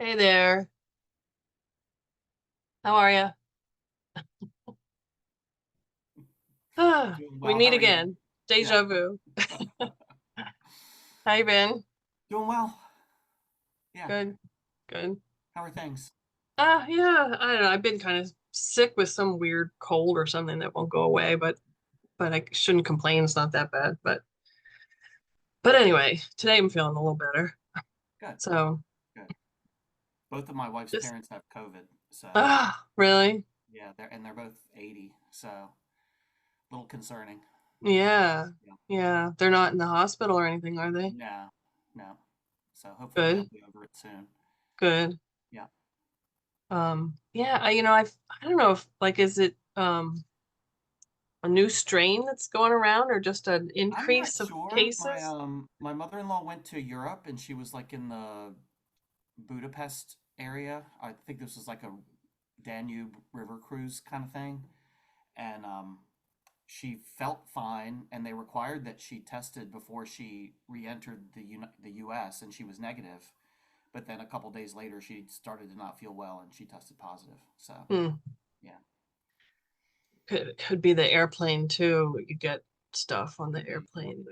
Hey there. How are you? Doing We well. meet How are you? again. Yeah. Deja vu. How you been? Doing well. Yeah. Good. Good. How are things? Yeah, I don't know. I've been kind of sick with some weird cold or something that won't go away, but I shouldn't complain. It's not that bad. But anyway, today I'm feeling a little better. Good. So Good. Both of my wife's just parents have COVID, so really? yeah, they're both 80, so a little concerning. Yeah. Yeah. Yeah. They're not in the hospital or anything, are they? No, no. So hopefully they'll Good. be over it soon. Good. Yeah. Yeah, I don't know if like is it a new strain that's going around or just an I'm not increase of sure. My cases? my mother-in-law went to Europe and she was like in the Budapest area. I think this was like a Danube river cruise kind of thing. And she felt fine, and they required that she tested before she re-entered the U.S. and she was negative. But then a couple days later, she started to not feel well, and she tested positive. So Hmm. yeah, Could be the airplane too. You get stuff on the could be. airplane,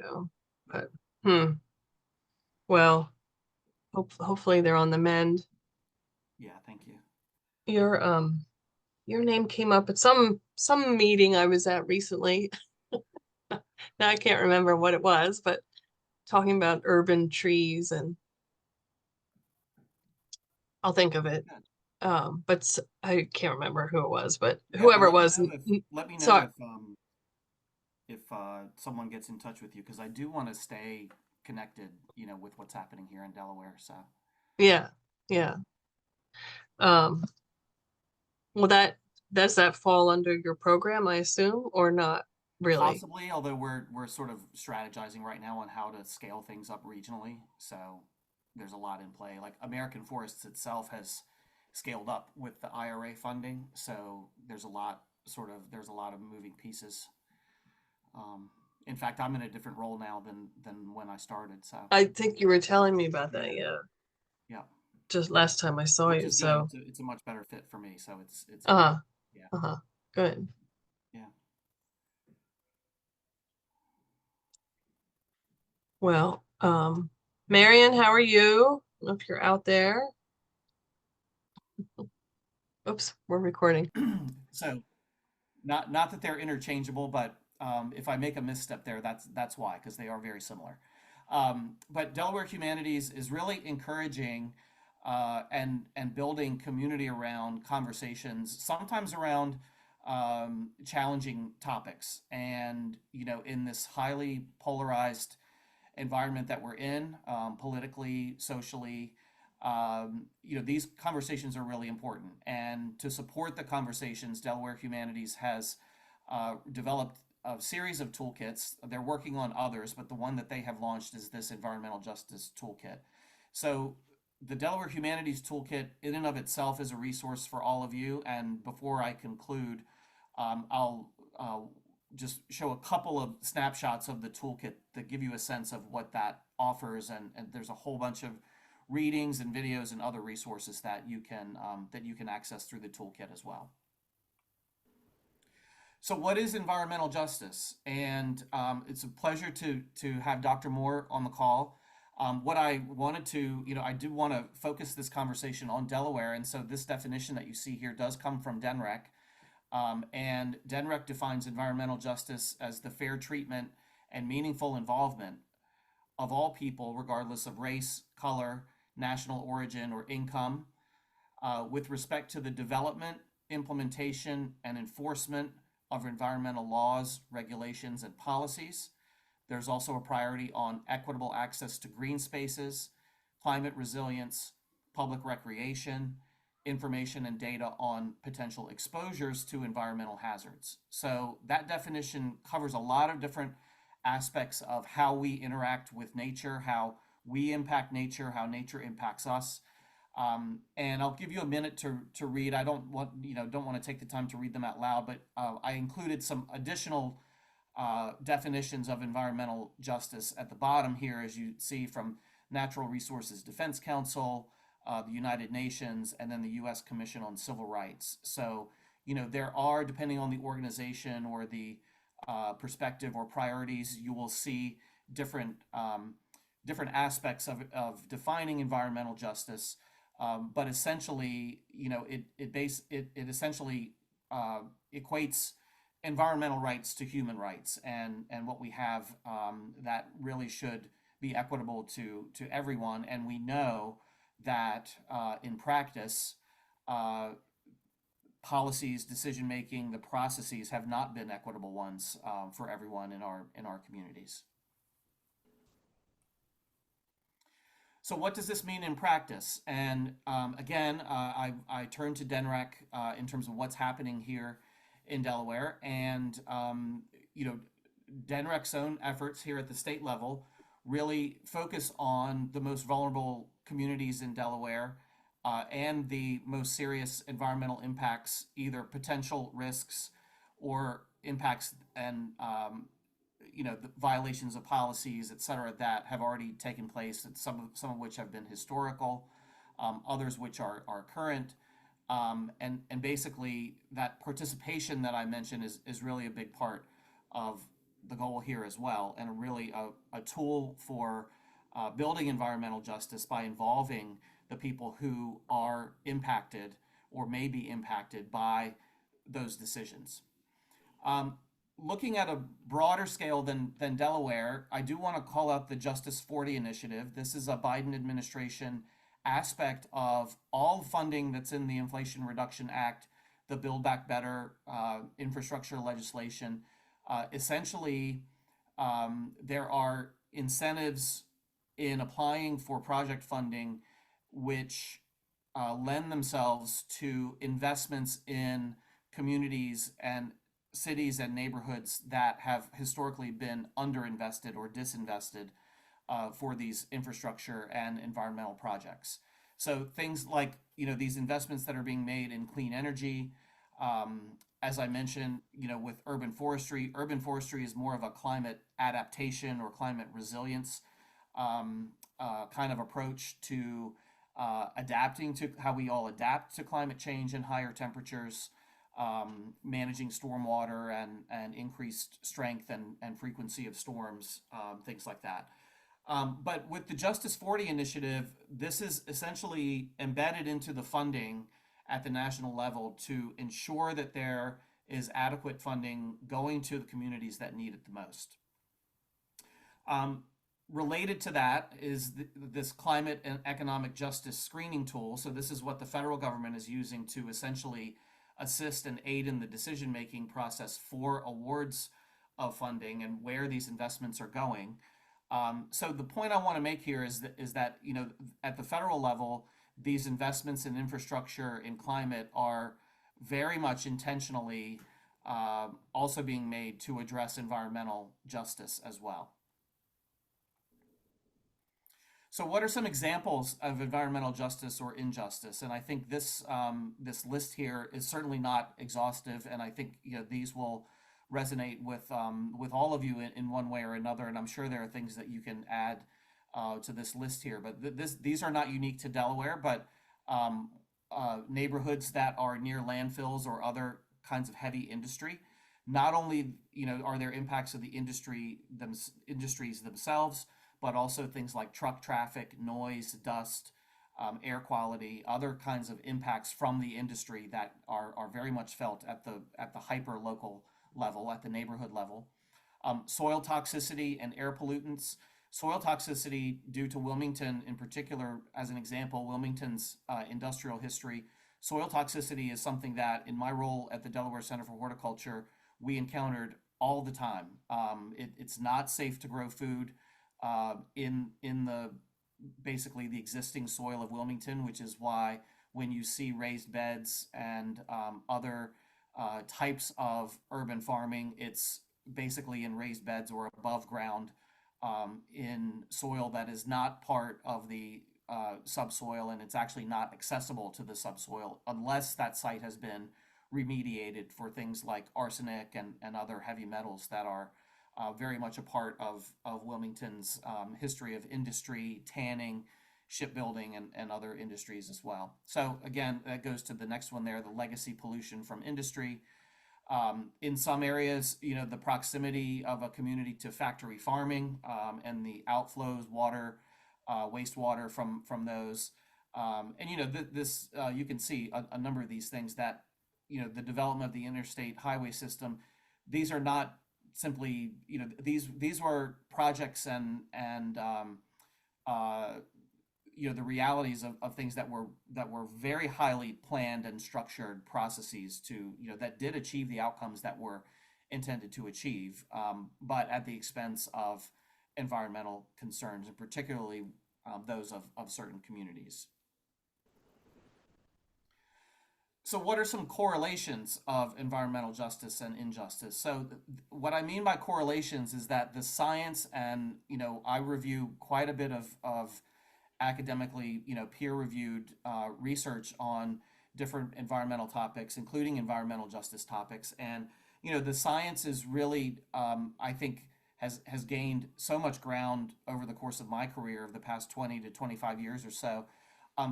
But hmm. Well, hopefully they're on the mend. Yeah, thank you. Your your name came up at some meeting I was at recently. Now I can't remember what it was, but talking about urban trees and I'll think of it. Good. I can't remember who it was, but Yeah, well, whoever it was. let me know So if someone gets in touch with you because I do want to stay connected, with what's happening here in Delaware. So yeah, yeah. yeah. Um, well, does that fall under your program, I assume, or not really? Possibly, although we're sort of strategizing right now on how to scale things up regionally. So there's a lot in play. Like American Forests itself has scaled up with the IRA funding. So there's a lot of moving pieces. Um, in fact, I'm in a different role now than when I started. So I think you were telling me about that, yeah, yeah, yeah, just last time I saw which you. is good. So, It's a much better fit for me. So it's good. uh-huh, Yeah, uh-huh, good. yeah. Well, Marion, how are you? I don't know if you're out there. Oops, we're recording. So not that they're interchangeable, but if I make a misstep there, that's why, because they are very similar. But Delaware Humanities is really encouraging and building community around conversations, sometimes around challenging topics. And in this highly polarized environment that we're in, politically, socially, these conversations are really important. And to support the conversations, Delaware Humanities has developed a series of toolkits. They're working on others, but the one that they have launched is this Environmental Justice Toolkit. So the Delaware Humanities Toolkit, in and of itself, is a resource for all of you. And before I conclude, I'll just show a couple of snapshots of the toolkit that give you a sense of what that offers. And there's a whole bunch of readings and videos and other resources that you can access through the toolkit as well. So, what is environmental justice? And it's a pleasure to have Dr. Moore on the call. What I wanted to, I do want to focus this conversation on Delaware, and so this definition that you see here does come from DENREC, and DENREC defines environmental justice as the fair treatment and meaningful involvement of all people, regardless of race, color, national origin, or income, with respect to the development, implementation, and enforcement of environmental laws, regulations, and policies. There's also a priority on equitable access to green spaces, climate resilience, public recreation, information and data on potential exposures to environmental hazards. So that definition covers a lot of different aspects of how we interact with nature, how we impact nature, how nature impacts us. And I'll give you a minute to read. I don't want to take the time to read them out loud, but I included some additional definitions of environmental justice at the bottom here, as you see from Natural Resources Defense Council, the United Nations, and then the U.S. Commission on Civil Rights. So, there are, depending on the organization or the perspective or priorities, you will see different different aspects of defining environmental justice. But essentially, it essentially equates environmental rights to human rights, and what we have that really should be equitable to everyone. And we know that in practice, policies, decision making, the processes have not been equitable ones for everyone in our communities. So what does this mean in practice? And again, I turn to DENREC in terms of what's happening here in Delaware, and DENREC's own efforts here at the state level really focus on the most vulnerable communities in Delaware and the most serious environmental impacts, either potential risks or impacts and the violations of policies, et cetera, that have already taken place, and some of which have been historical, others which are current. And basically that participation that I mentioned is really a big part of the goal here as well, and really a tool for building environmental justice by involving the people who are impacted or may be impacted by those decisions. Looking at a broader scale than Delaware, I do want to call out the Justice 40 initiative. This is a Biden administration aspect of all funding that's in the Inflation Reduction Act, the Build Back Better infrastructure legislation. Essentially, there are incentives in applying for project funding which lend themselves to investments in communities and cities and neighborhoods that have historically been underinvested or disinvested for these infrastructure and environmental projects. So things like these investments that are being made in clean energy, as I mentioned, with urban forestry. Urban forestry is more of a climate adaptation or climate resilience kind of approach to adapting to how we all adapt to climate change and higher temperatures. Managing stormwater and increased strength and frequency of storms, things like that. But with the Justice 40 initiative, this is essentially embedded into the funding at the national level to ensure that there is adequate funding going to the communities that need it the most. Related to that is this climate and economic justice screening tool. So this is what the federal government is using to essentially assist and aid in the decision-making process for awards of funding and where these investments are going. So the point I want to make here is that at the federal level, these investments in infrastructure in climate are very much intentionally also being made to address environmental justice as well. So what are some examples of environmental justice or injustice? And I think this this list here is certainly not exhaustive, and I think these will resonate with all of you in one way or another. And I'm sure there are things that you can add to this list here. But these are not unique to Delaware, but neighborhoods that are near landfills or other kinds of heavy industry. Not only are there impacts of the industries themselves, but also things like truck traffic, noise, dust, air quality, other kinds of impacts from the industry that are very much felt at the hyper local level, at the neighborhood level. Soil toxicity and air pollutants. Soil toxicity due to Wilmington in particular, as an example, Wilmington's industrial history. Soil toxicity is something that in my role at the Delaware Center for Horticulture, we encountered all the time. It's not safe to grow food in the basically the existing soil of Wilmington, which is why when you see raised beds and other types of urban farming, it's basically in raised beds or above ground in soil that is not part of the subsoil, and it's actually not accessible to the subsoil unless that site has been remediated for things like arsenic and other heavy metals that are very much a part of Wilmington's history of industry, tanning, shipbuilding and other industries as well. So again, that goes to the next one there, the legacy pollution from industry. In some areas, the proximity of a community to factory farming, and the outflows, water, wastewater from those. This you can see a number of these things that, the development of the interstate highway system. These are not simply, these were projects and the realities of things that were very highly planned and structured processes to, that did achieve the outcomes that were intended to achieve, but at the expense of environmental concerns, and particularly those of certain communities. So what are some correlations of environmental justice and injustice? So what I mean by correlations is that the science, and I review quite a bit of academically, peer-reviewed research on different environmental topics, including environmental justice topics. And, the science is really, I think, has gained so much ground over the course of my career of the past 20 to 25 years or so.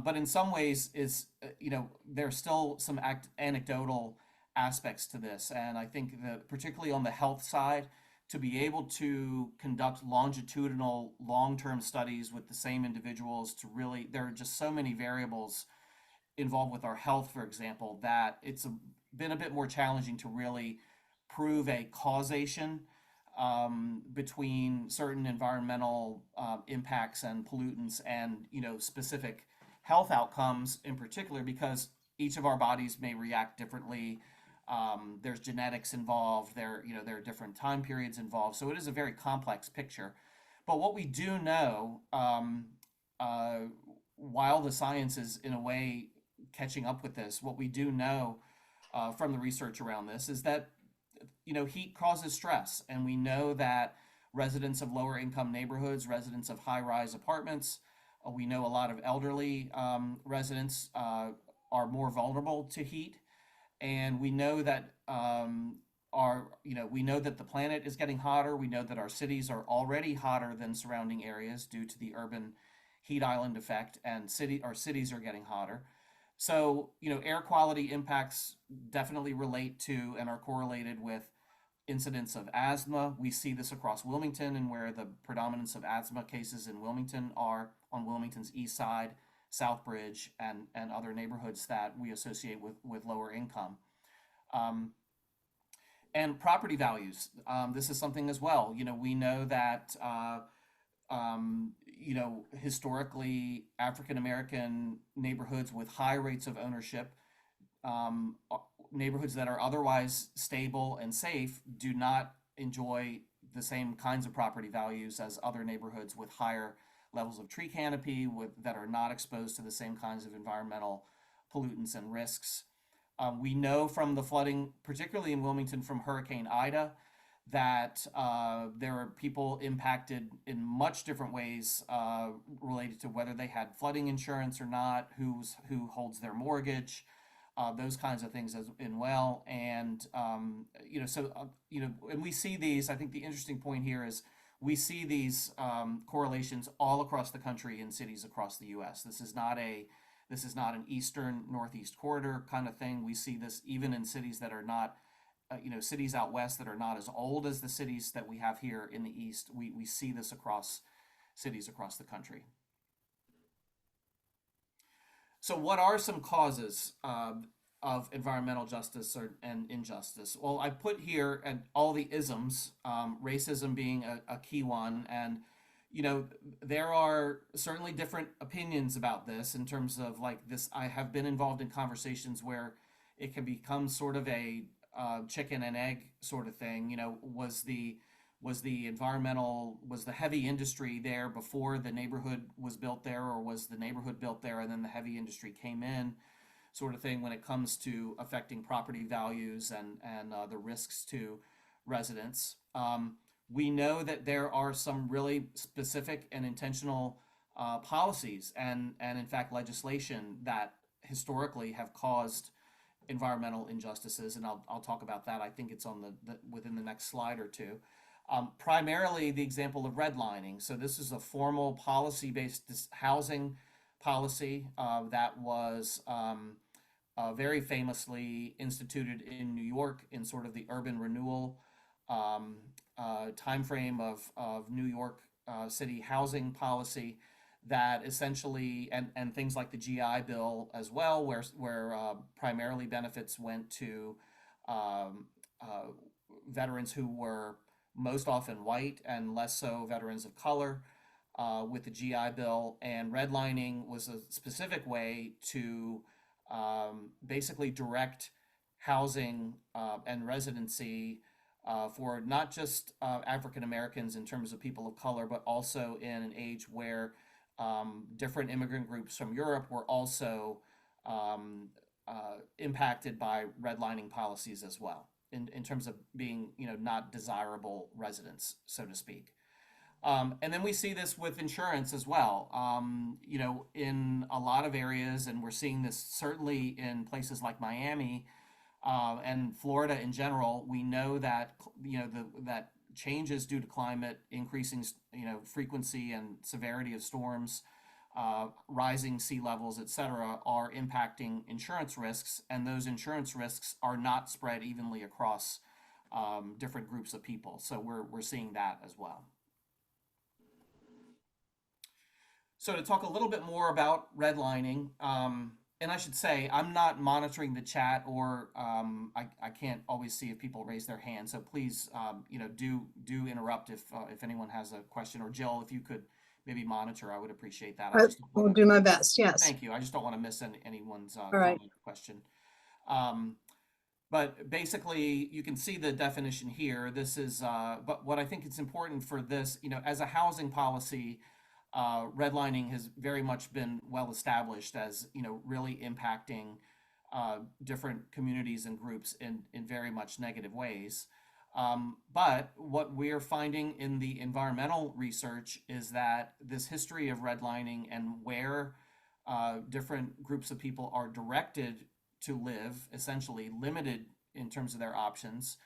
But in some ways there's still some anecdotal aspects to this. And I think that particularly on the health side, to be able to conduct longitudinal, long-term studies with the same individuals, there are just so many variables involved with our health, for example, that it's been a bit more challenging to really prove a causation between certain environmental impacts and pollutants and, specific health outcomes in particular, because each of our bodies may react differently. There's genetics involved. There are different time periods involved. So it is a very complex picture. But what we do know, while the science is in a way catching up with this, what we do know from the research around this is that heat causes stress, and we know that residents of lower income neighborhoods, residents of high-rise apartments, we know a lot of elderly residents are more vulnerable to heat. And we know that we know that the planet is getting hotter. We know that our cities are already hotter than surrounding areas due to the urban heat island effect, and our cities are getting hotter. So, air quality impacts definitely relate to and are correlated with incidents of asthma. We see this across Wilmington, and where the predominance of asthma cases in Wilmington are on Wilmington's east side, Southbridge, and other neighborhoods that we associate with lower income. And property values. This is something as well. We know that historically African American neighborhoods with high rates of ownership, neighborhoods that are otherwise stable and safe, do not enjoy the same kinds of property values as other neighborhoods with higher levels of tree canopy that are not exposed to the same kinds of environmental pollutants and risks. We know from the flooding, particularly in Wilmington from Hurricane Ida, that there are people impacted in much different ways related to whether they had flooding insurance or not, who holds their mortgage, those kinds of things as well. And and we see these. I think the interesting point here is we see these correlations all across the country in cities across the U.S. This is not an eastern northeast corridor kind of thing. We see this even in cities that are not, cities out west that are not as old as the cities that we have here in the east. We see this across cities across the country. So what are some causes of environmental justice and injustice? Well, I put here all the isms, racism being a key one. And, there are certainly different opinions about this in terms of this. I have been involved in conversations where it can become sort of a chicken and egg sort of thing. Was the heavy industry there before the neighborhood was built there, or was the neighborhood built there and then the heavy industry came in, sort of thing, when it comes to affecting property values and the risks to residents. We know that there are some really specific and intentional policies and in fact legislation that historically have caused environmental injustices, and I'll talk about that. I think it's on within the next slide or two. Primarily the example of redlining. So this is a formal policy-based housing policy that was very famously instituted in New York in sort of the urban renewal um, time frame of New York City housing policy that essentially, and things like the GI Bill as well, where primarily benefits went to um, uh, veterans who were most often white and less so veterans of color with the GI Bill. And redlining was a specific way to basically direct housing and residency for not just African Americans in terms of people of color, but also in an age where different immigrant groups from Europe were also impacted by redlining policies as well, in terms of being, not desirable residents, so to speak. And then we see this with insurance as well, in a lot of areas, and we're seeing this certainly in places like Miami and Florida in general. We know that, that changes due to climate, increasing, frequency and severity of storms, rising sea levels, et cetera, are impacting insurance risks, and those insurance risks are not spread evenly across different groups of people. So we're seeing that as well. So to talk a little bit more about redlining, and I should say I'm not monitoring the chat, or I can't always see if people raise their hand. So please, do interrupt if anyone has a question, or Jill, if you could maybe monitor, I would appreciate that. I will do my best. Yes. Thank you. I just don't want to miss anyone's All right. comment or question. But basically, you can see the definition here. This is, but what I think it's important for this, as a housing policy, redlining has very much been well established as, really impacting different communities and groups in very much negative ways. But what we're finding in the environmental research is that this history of redlining and where different groups of people are directed to live, essentially limited in terms of their options,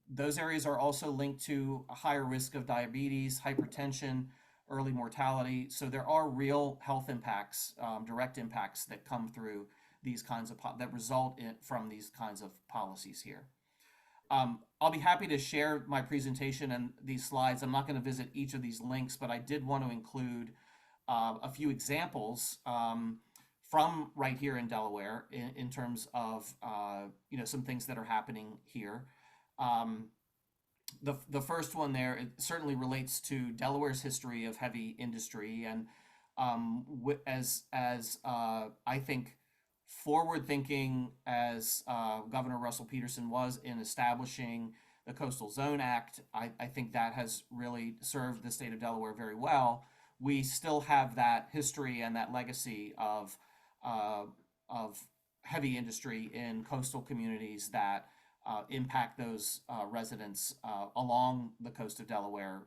those areas are also linked to a higher risk of diabetes, hypertension, early mortality. So there are real health impacts, direct impacts that come through these kinds of that result from these kinds of policies here. I'll be happy to share my presentation and these slides. I'm not going to visit each of these links, but I did want to include a few examples from right here in Delaware in terms of some things that are happening here. The first one there, it certainly relates to Delaware's history of heavy industry, and as I think forward-thinking as Governor Russell Peterson was in establishing the Coastal Zone Act, I think that has really served the state of Delaware very well. We still have that history and that legacy of heavy industry in coastal communities that impact those residents along the coast of Delaware,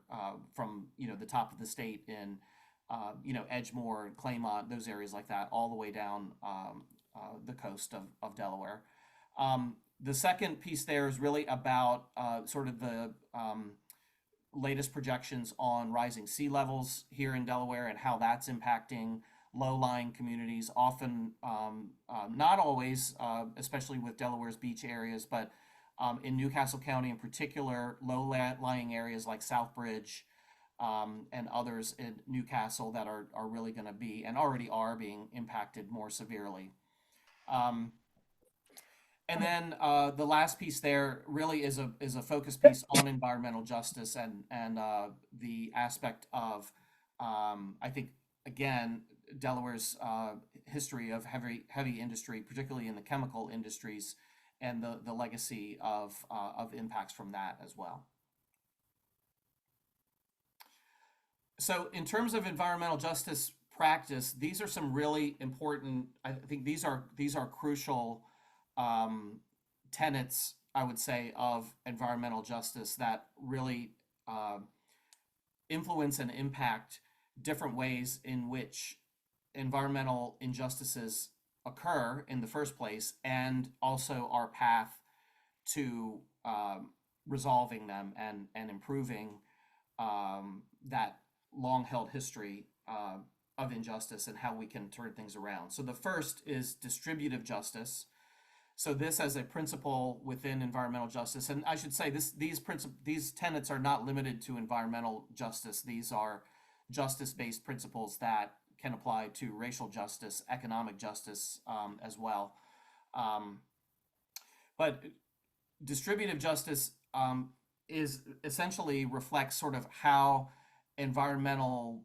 from the top of the state in Edgemoor and Claymont, those areas like that, all the way down the coast of Delaware. The second piece there is really about sort of the latest projections on rising sea levels here in Delaware and how that's impacting low-lying communities, often not always, especially with Delaware's beach areas, but in Newcastle County in particular, low-lying areas like Southbridge and others in Newcastle that are really going to be, and already are being impacted more severely. And then the last piece there really is a focus piece on environmental justice and the aspect of, I think, again, Delaware's history of heavy industry, particularly in the chemical industries, and the legacy of impacts from that as well. So in terms of environmental justice practice, these are some really important, I think these are crucial tenets, I would say, of environmental justice that really influence and impact different ways in which environmental injustices occur in the first place, and also our path to resolving them and improving that long-held history of injustice and how we can turn things around. So the first is distributive justice. So this as a principle within environmental justice, and I should say these tenets are not limited to environmental justice. These are justice-based principles that can apply to racial justice, economic justice as well. But distributive justice is essentially reflects sort of how environmental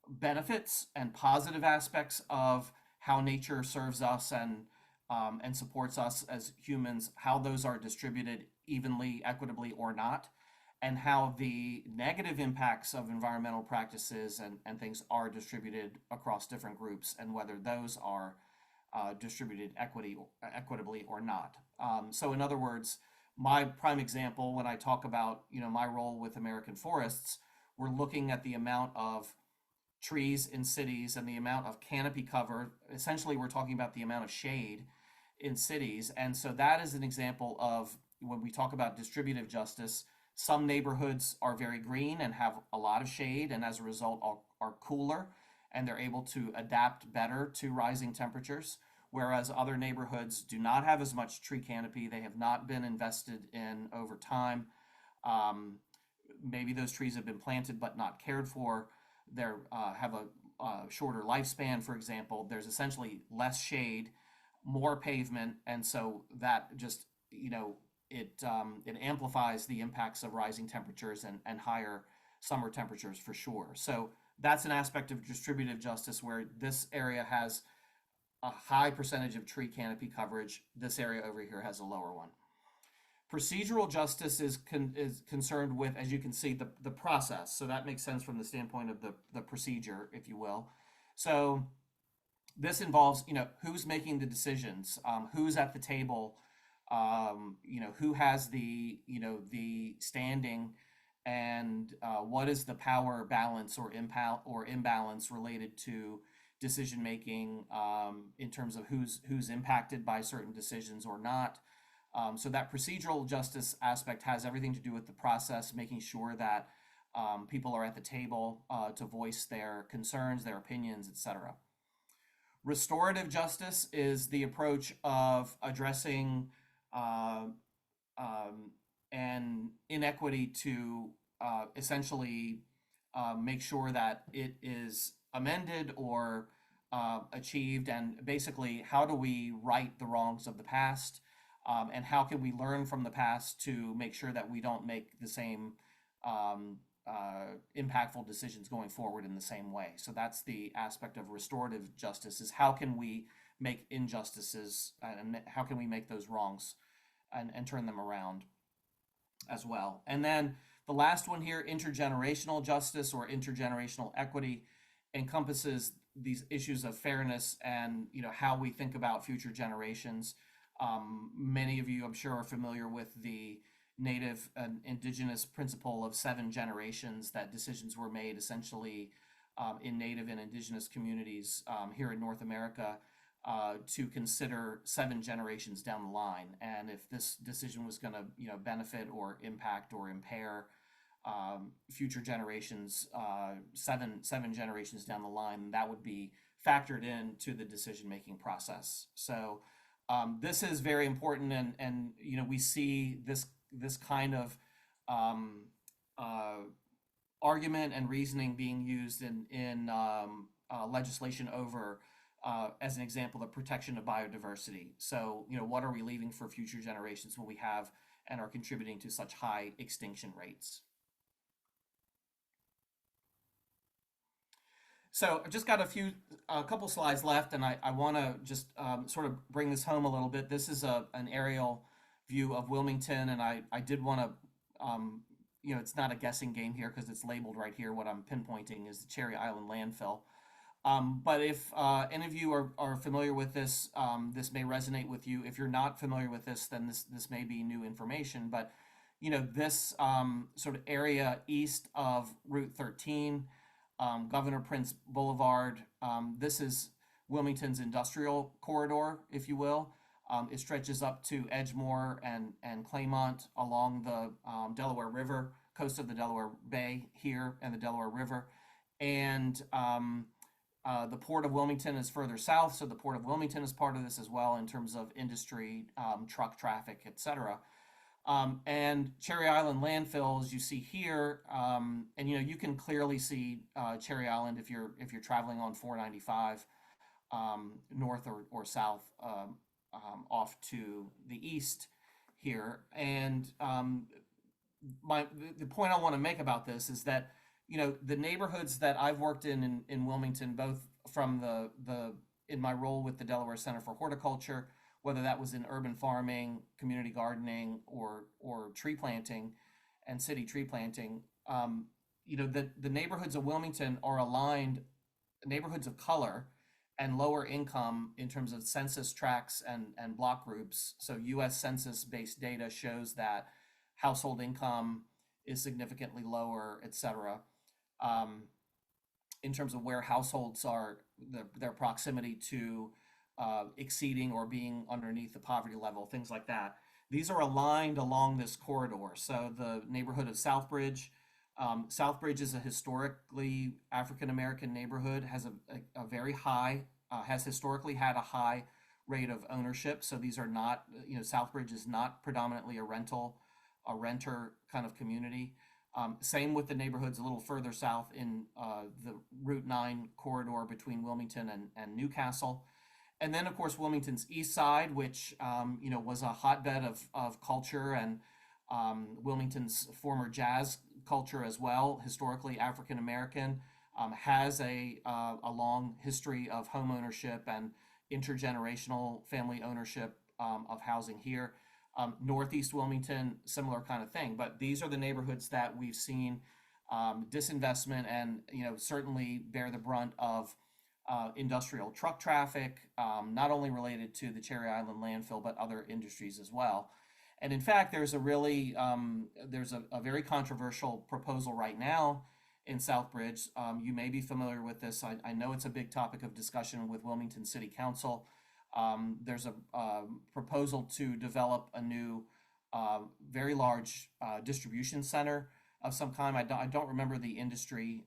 benefits and positive aspects of how nature serves us and supports us as humans, how those are distributed evenly, equitably, or not, and how the negative impacts of environmental practices and things are distributed across different groups, and whether those are distributed equitably or not. So in other words, my prime example, when I talk about my role with American forests, we're looking at the amount of trees in cities and the amount of canopy cover. Essentially, we're talking about the amount of shade in cities. And so that is an example of when we talk about distributive justice, some neighborhoods are very green and have a lot of shade, and as a result are cooler, and they're able to adapt better to rising temperatures, whereas other neighborhoods do not have as much tree canopy. They have not been invested in over time. Maybe those trees have been planted but not cared for. They have a shorter lifespan, for example. There's essentially less shade, more pavement, and so that just it amplifies the impacts of rising temperatures and higher summer temperatures for sure. So that's an aspect of distributive justice where this area has a high percentage of tree canopy coverage. This area over here has a lower one. Procedural justice is concerned with, as you can see, the process. So that makes sense from the standpoint of the procedure, if you will. So this involves, who's making the decisions, who's at the table, who has the standing, and what is the power balance or imbalance related to decision making in terms of who's impacted by certain decisions or not. So that procedural justice aspect has everything to do with the process, making sure that people are at the table to voice their concerns, their opinions, etc. Restorative justice is the approach of addressing an inequity to essentially make sure that it is amended or achieved, and basically how do we right the wrongs of the past, and how can we learn from the past to make sure that we don't make the same impactful decisions going forward in the same way. So that's the aspect of restorative justice, is how can we make injustices and how can we make those wrongs and turn them around as well. And then the last one here, intergenerational justice or intergenerational equity, encompasses these issues of fairness and how we think about future generations. Many of you, I'm sure, are familiar with the Native and Indigenous principle of 7 generations, that decisions were made essentially in Native and Indigenous communities here in North America to consider 7 generations down the line. And if this decision was going to benefit or impact or impair future generations, seven generations down the line, that would be factored into the decision-making process. So this is very important, and we see this kind of argument and reasoning being used in legislation over, as an example, the protection of biodiversity. So what are we leaving for future generations when we have and are contributing to such high extinction rates? So I've just got a couple slides left, and I want to just sort of bring this home a little bit. This is an aerial view of Wilmington, and I did want to, it's not a guessing game here because it's labeled right here. What I'm pinpointing is the Cherry Island landfill. But if any of you are familiar with this, this may resonate with you. If you're not familiar with this, then this may be new information. But this sort of area east of Route 13, Governor Prince Boulevard, this is Wilmington's industrial corridor, if you will. It stretches up to Edgemore and Claymont along the Delaware River, coast of the Delaware Bay here and the Delaware River. And the Port of Wilmington is further south, so the Port of Wilmington is part of this as well in terms of industry, truck traffic, etc. And Cherry Island landfill, as you see here, and you can clearly see Cherry Island if you're traveling on 495 north or south off to the east here. And the point I want to make about this is that the neighborhoods that I've worked in Wilmington, both from in my role with the Delaware Center for Horticulture, whether that was in urban farming, community gardening, or tree planting and city tree planting, the neighborhoods of Wilmington are aligned neighborhoods of color and lower income in terms of census tracts and block groups. So US Census based data shows that household income is significantly lower, et cetera, in terms of where households are, their proximity to exceeding or being underneath the poverty level, things like that. These are aligned along this corridor. So the neighborhood of Southbridge, Southbridge is a historically African-American neighborhood, has a very high, has historically had a high rate of ownership. So these are not, Southbridge is not predominantly a renter kind of community. Same with the neighborhoods a little further south in the Route 9 corridor between Wilmington and Newcastle. And then, of course, Wilmington's east side, which was a hotbed of culture, and Wilmington's former jazz culture as well, historically African American, has a long history of home ownership and intergenerational family ownership of housing here. Northeast Wilmington, similar kind of thing. But these are the neighborhoods that we've seen disinvestment and certainly bear the brunt of industrial truck traffic, not only related to the Cherry Island landfill, but other industries as well. And in fact, there's a really there's a very controversial proposal right now in Southbridge. You may be familiar with this. I know it's a big topic of discussion with Wilmington City Council. There's a proposal to develop a new, very large distribution center of some kind. I don't remember the industry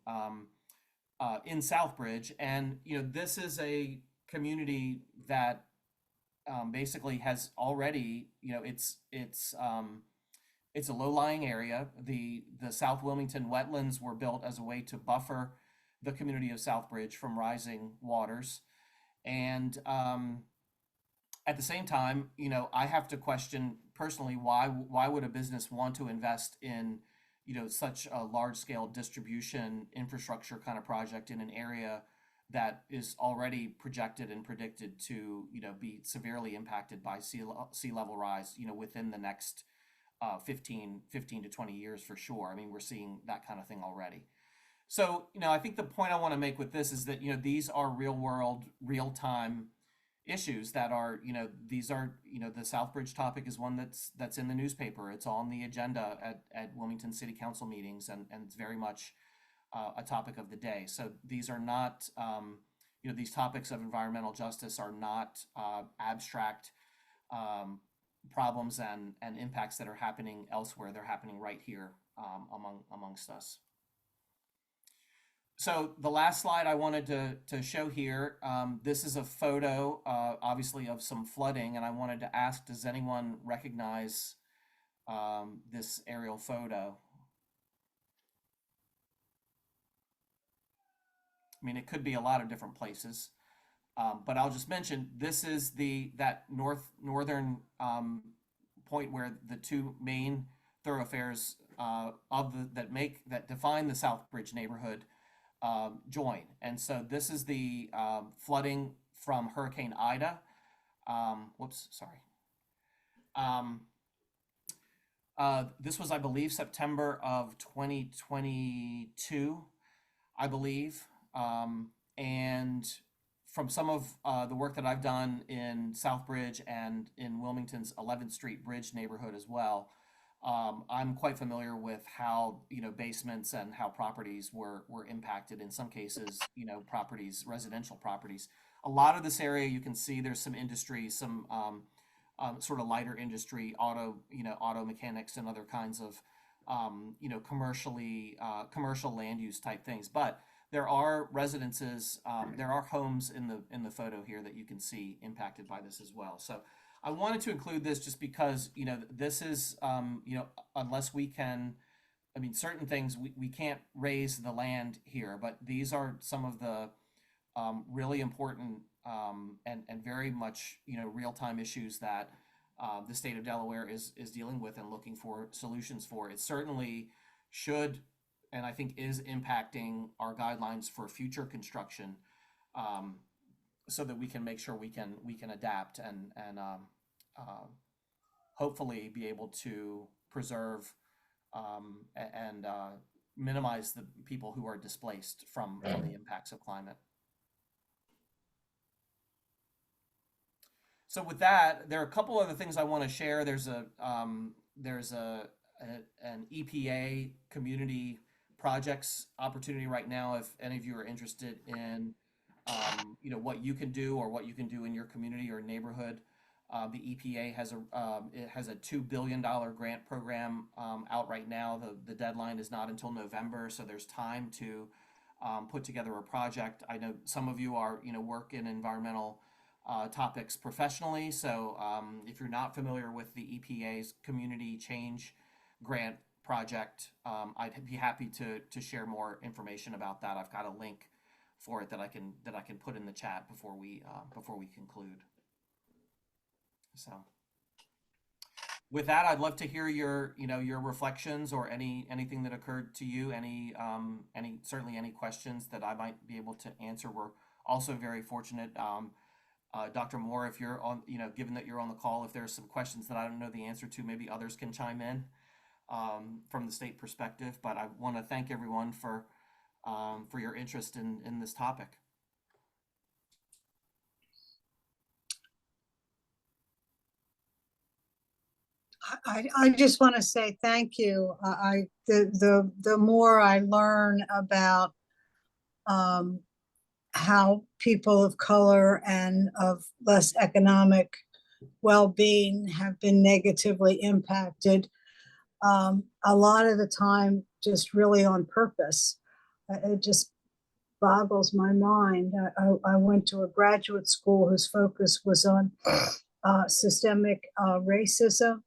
in Southbridge, and this is a community that basically has already, it's a low-lying area. The South Wilmington wetlands were built as a way to buffer the community of Southbridge from rising waters, and at the same time, I have to question personally why would a business want to invest in such a large-scale distribution infrastructure kind of project in an area that is already projected and predicted to be severely impacted by sea level rise within the next 15 to 20 years for sure. I mean, we're seeing that kind of thing already. So I think the point I want to make with this is that these are real world, real time issues that are these are the Southbridge topic is one that's in the newspaper. It's on the agenda at Wilmington City Council meetings, and it's very much a topic of the day. So these are not these topics of environmental justice are not abstract problems and impacts that are happening elsewhere. They're happening right here amongst us. So the last slide I wanted to show here, this is a photo, obviously, of some flooding, and I wanted to ask, does anyone recognize this aerial photo? I mean, it could be a lot of different places, but I'll just mention this is that northern point where the two main thoroughfares that define the Southbridge neighborhood join. And so this is the flooding from Hurricane Ida. This was, I believe, September of 2022, I believe. And from some of the work that I've done in Southbridge and in Wilmington's 11th Street Bridge neighborhood as well, I'm quite familiar with how basements and how properties were impacted. In some cases, residential properties. A lot of this area, you can see there's some industry, some sort of lighter industry, auto mechanics and other kinds of commercial land use type things. But there are residences, there are homes in the photo here that you can see impacted by this as well. So I wanted to include this just because, you know, this is, you know, unless we can, I mean, certain things we can't raise the land here, but these are some of the really important and very much, you know, real-time issues that the state of Delaware is dealing with and looking for solutions for. It certainly should, and I think is impacting our guidelines for future construction, so that we can make sure we can adapt and hopefully be able to preserve and minimize the people who are displaced from the impacts of climate. So with that, there are a couple other things I want to share. There's an EPA community projects opportunity right now. If any of you are interested in, you know, what you can do or what you can do in your community or neighborhood, the EPA has a $2 billion grant program out right now. The deadline is not until November, so there's time to put together a project. I know some of you are, you know, work in environmental topics professionally. So if you're not familiar with the EPA's Community Change Grant project, I'd be happy to share more information about that. I've got a link for it that I can put in the chat before we conclude. So with that, I'd love to hear your reflections or anything that occurred to you, certainly any questions that I might be able to answer. We're also very fortunate. Dr. Moore, if you're on, you know, given that you're on the call, if there's some questions that I don't know the answer to, maybe others can chime in from the state perspective. But I want to thank everyone for your interest in this topic. I just want to say thank you. The more I learn about how people of color and of less economic well-being have been negatively impacted, a lot of the time just really on purpose. It just boggles my mind. I went to a graduate school whose focus was on systemic racism,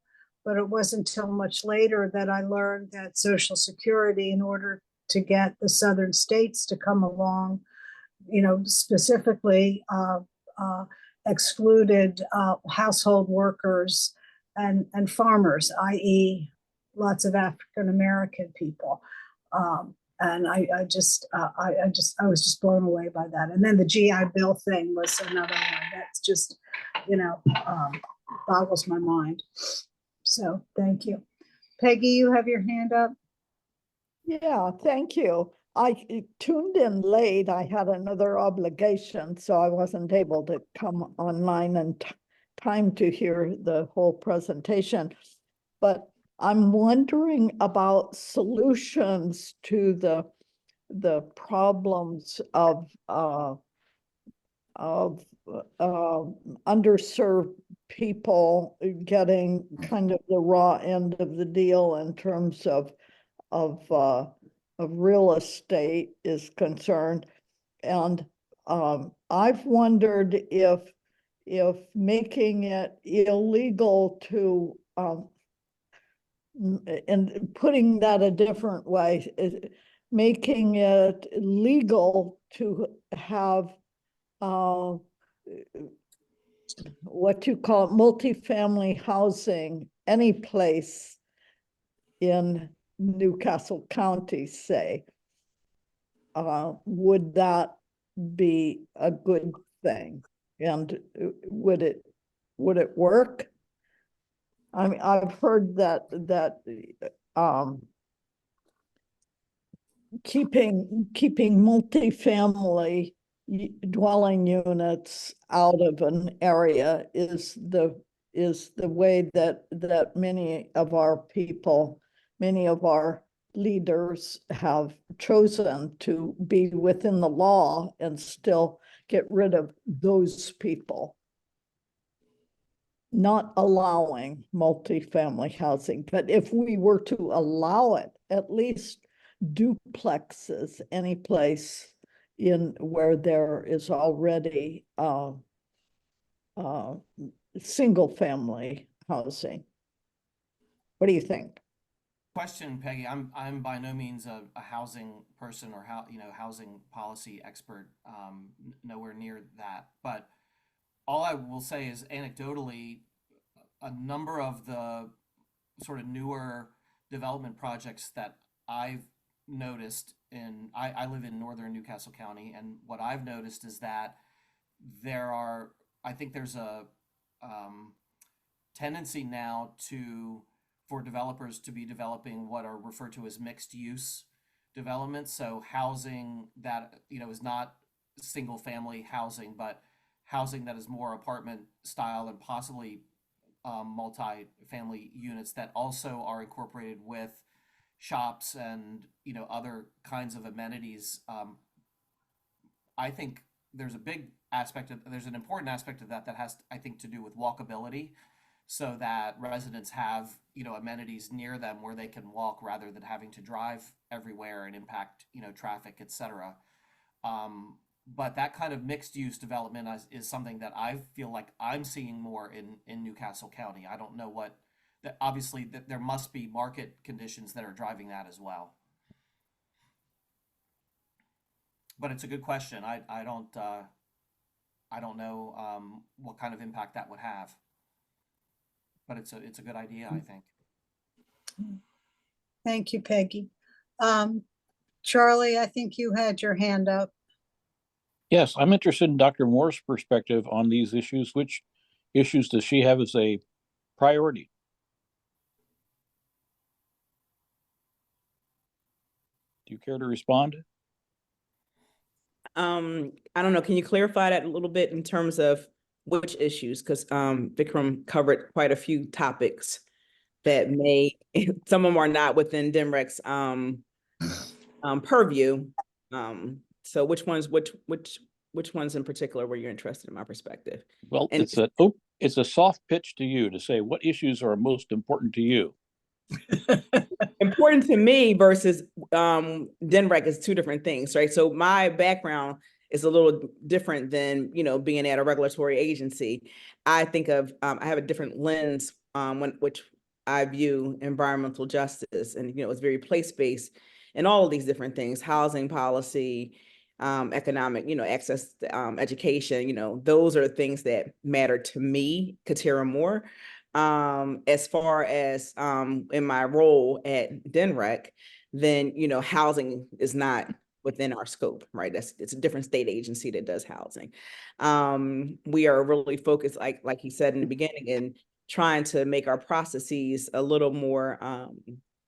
but it wasn't until much later that I learned that Social Security, in order to get the southern states to come along, you know, specifically excluded household workers and farmers, i.e. lots of African-American people. And I was just blown away by that. And then the GI Bill thing was another one that's just, you know, boggles my mind. So thank you. Peggy, you have your hand up. Yeah, thank you. I tuned in late. I had another obligation, so I wasn't able to come online in time to hear the whole presentation. But I'm wondering about solutions to the problems of underserved people getting kind of the raw end of the deal in terms of real estate is concerned. And I've wondered if making it illegal to and putting that a different way, making it legal to have what you call multifamily housing any place in Newcastle County, say, would that be a good thing? And would it work? I mean, I've heard that keeping multifamily dwelling units out of an area is the way that many of our people, many of our leaders have chosen to be within the law and still get rid of those people. Not allowing multifamily housing, but if we were to allow it, at least duplexes, any place in where there is already single family housing. What do you think? Question, Peggy. I'm by no means a housing person or housing policy expert. Nowhere near that. But all I will say is anecdotally, a number of the sort of newer development projects that I've noticed I live in northern Newcastle County, and what I've noticed is that I think there's a tendency now for developers to be developing what are referred to as mixed use developments. So housing that, is not single family housing, but housing that is more apartment style and possibly multi-family units that also are incorporated with shops and other kinds of amenities. I think there's an important aspect of that has, I think, to do with walkability, so that residents have amenities near them where they can walk rather than having to drive everywhere and impact traffic, etc. But that kind of mixed use development is something that I feel like I'm seeing more in Newcastle County. I don't know obviously there must be market conditions that are driving that as well. But it's a good question. I don't know what kind of impact that would have. But it's a good idea, I think. Thank you, Peggy. Charlie, I think you had your hand up. Yes, I'm interested in Dr. Moore's perspective on these issues. Which issues does she have as a priority? Do you care to respond? I don't know. Can you clarify that a little bit in terms of which issues? Because Vikram covered quite a few topics that some of them are not within DEMREC's purview. So which ones in particular were you interested in my perspective? Well, it's a soft pitch to you to say what issues are most important to you. Important to me versus DENREC is two different things, right? So my background is a little different than being at a regulatory agency. I think of I have a different lens which I view environmental justice, and it's very place-based and all of these different things: housing policy, economic, access to education. Those are things that matter to me, Katera Moore. As far as in my role at DENREC, then housing is not within our scope, right? It's a different state agency that does housing. We are really focused, like he said in the beginning, in trying to make our processes a little more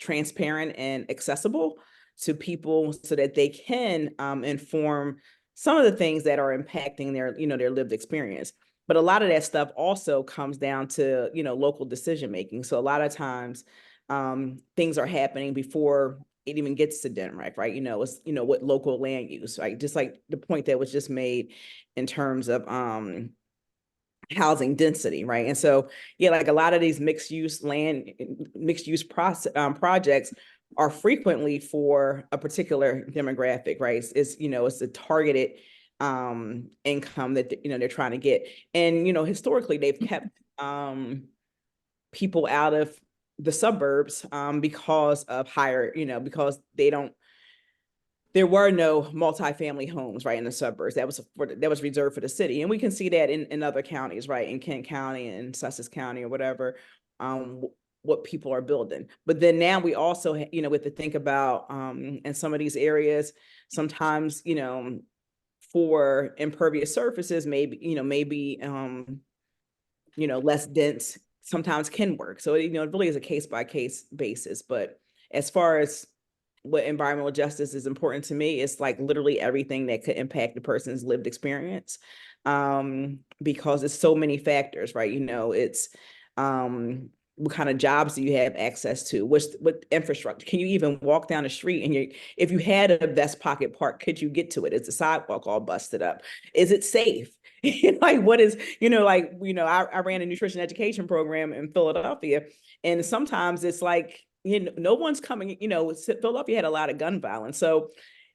transparent and accessible to people so that they can inform some of the things that are impacting their lived experience. But a lot of that stuff also comes down to, local decision making. So a lot of times things are happening before it even gets to DENREC, right? It's, what local land use, right? Just like the point that was just made in terms of housing density, right? And so, yeah, like a lot of these mixed use projects are frequently for a particular demographic, right? It's a targeted income that they're trying to get, and historically they've kept people out of the suburbs because of higher, because there were no multifamily homes, right, in the suburbs. That was reserved for the city, and we can see that in other counties, right, in Kent County and Sussex County or whatever, what people are building. But then now we also, we have to think about in some of these areas, sometimes, for impervious surfaces, maybe less dense sometimes can work. So it really is a case by case basis. But as far as what environmental justice is important to me, it's like literally everything that could impact the person's lived experience, because it's so many factors, right? It's what kind of jobs do you have access to? What infrastructure? Can you even walk down the street? And if you had a vest pocket park, could you get to it? Is the sidewalk all busted up? Is it safe? Like what is, I ran a nutrition education program in Philadelphia, and sometimes it's like no one's coming, Philadelphia had a lot of gun violence. So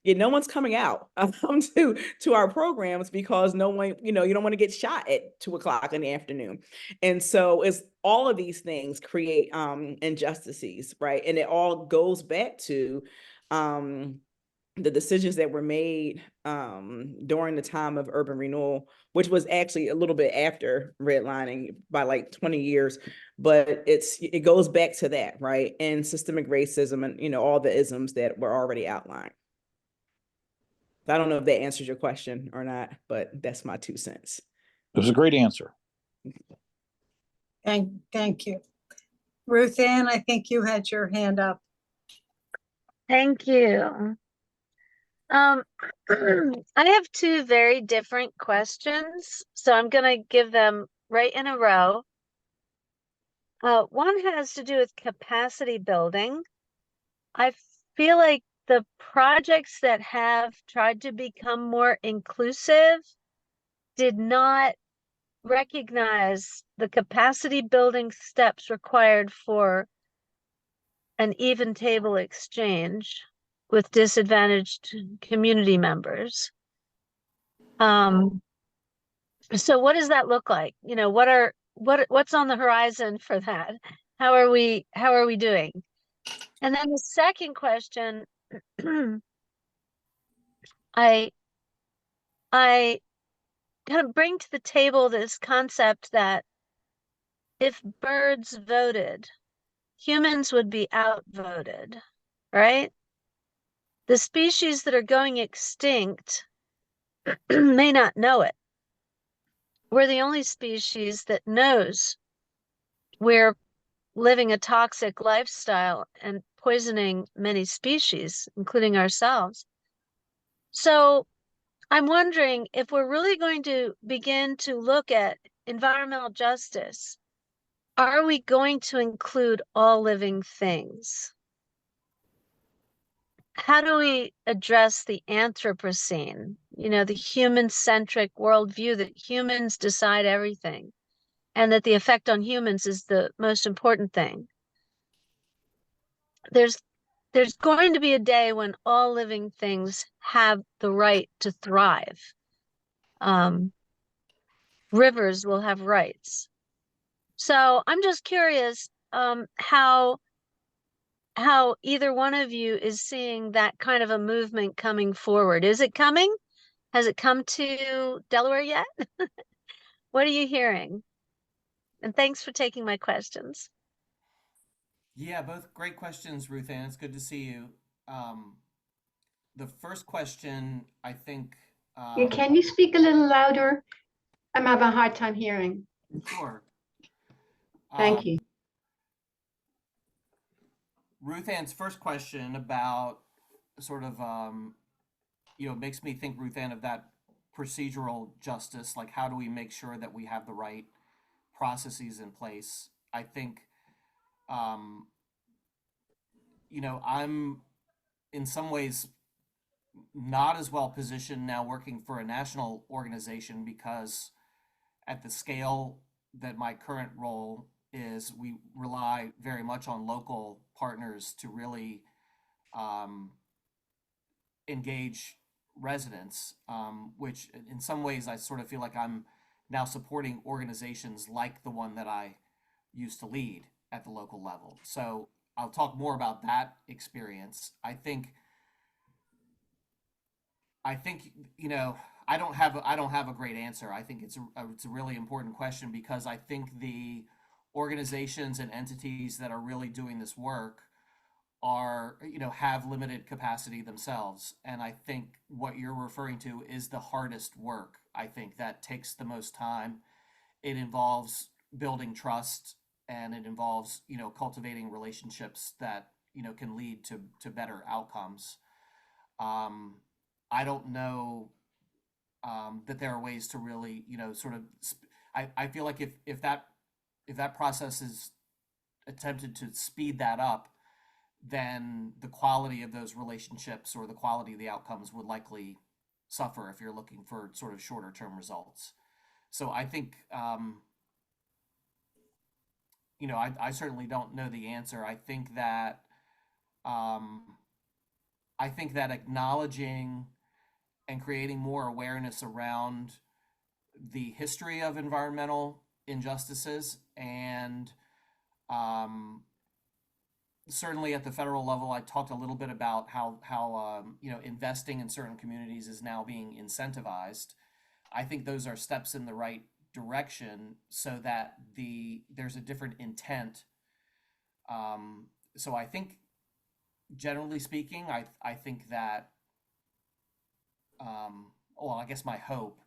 no one's coming out to our programs because no one, you don't want to get shot at 2 o'clock in the afternoon. And so it's all of these things create injustices, right? And it all goes back to the decisions that were made during the time of urban renewal, which was actually a little bit after redlining by like 20 years, but it goes back to that, right? And systemic racism and, all the isms that were already outlined. I don't know if that answers your question or not, but that's my 2 cents. It was a great answer. Thank you. Ruth Ann, I think you had your hand up. Thank you. I have 2 very different questions, so I'm going to give them right in a row. One has to do with capacity building. I feel like the projects that have tried to become more inclusive did not recognize the capacity building steps required for an even table exchange with disadvantaged community members. So what does that look like? What's on the horizon for that? How are we doing? And then the second question, I kind of bring to the table this concept that if birds voted, humans would be outvoted, right? The species that are going extinct may not know it. We're the only species that knows we're living a toxic lifestyle and poisoning many species, including ourselves. So I'm wondering if we're really going to begin to look at environmental justice, are we going to include all living things? How do we address the Anthropocene, the human-centric worldview that humans decide everything and that the effect on humans is the most important thing? There's going to be a day when all living things have the right to thrive. Rivers will have rights. So I'm just curious how either one of you is seeing that kind of a movement coming forward. Is it coming? Has it come to Delaware yet? What are you hearing? And thanks for taking my questions. Yeah, both great questions, Ruth Ann. It's good to see you. The first question, I think. Can you speak a little louder? I'm having a hard time hearing. Sure. Thank you. Ruth Ann's first question about sort of, makes me think, Ruth Ann, of that procedural justice, like how do we make sure that we have the right processes in place? I think, I'm in some ways not as well positioned now working for a national organization because at the scale that my current role is, we rely very much on local partners to really engage residents, which in some ways I sort of feel like I'm now supporting organizations like the one that I used to lead at the local level. So I'll talk more about that experience. I think I don't have a great answer. I think it's a really important question because I think the organizations and entities that are really doing this work are, have limited capacity themselves. And I think what you're referring to is the hardest work. I think that takes the most time. It involves building trust, and it involves, cultivating relationships that, can lead to better outcomes. I don't know that there are ways to really, I feel like if that process is attempted to speed that up, then the quality of those relationships or the quality of the outcomes would likely suffer if you're looking for sort of shorter term results. So I think you know, I certainly don't know the answer. I think that acknowledging and creating more awareness around the history of environmental injustices and certainly at the federal level, I talked a little bit about how you know, investing in certain communities is now being incentivized. I think those are steps in the right direction so that there's a different intent. So I think, generally speaking, I think that well, I guess my hope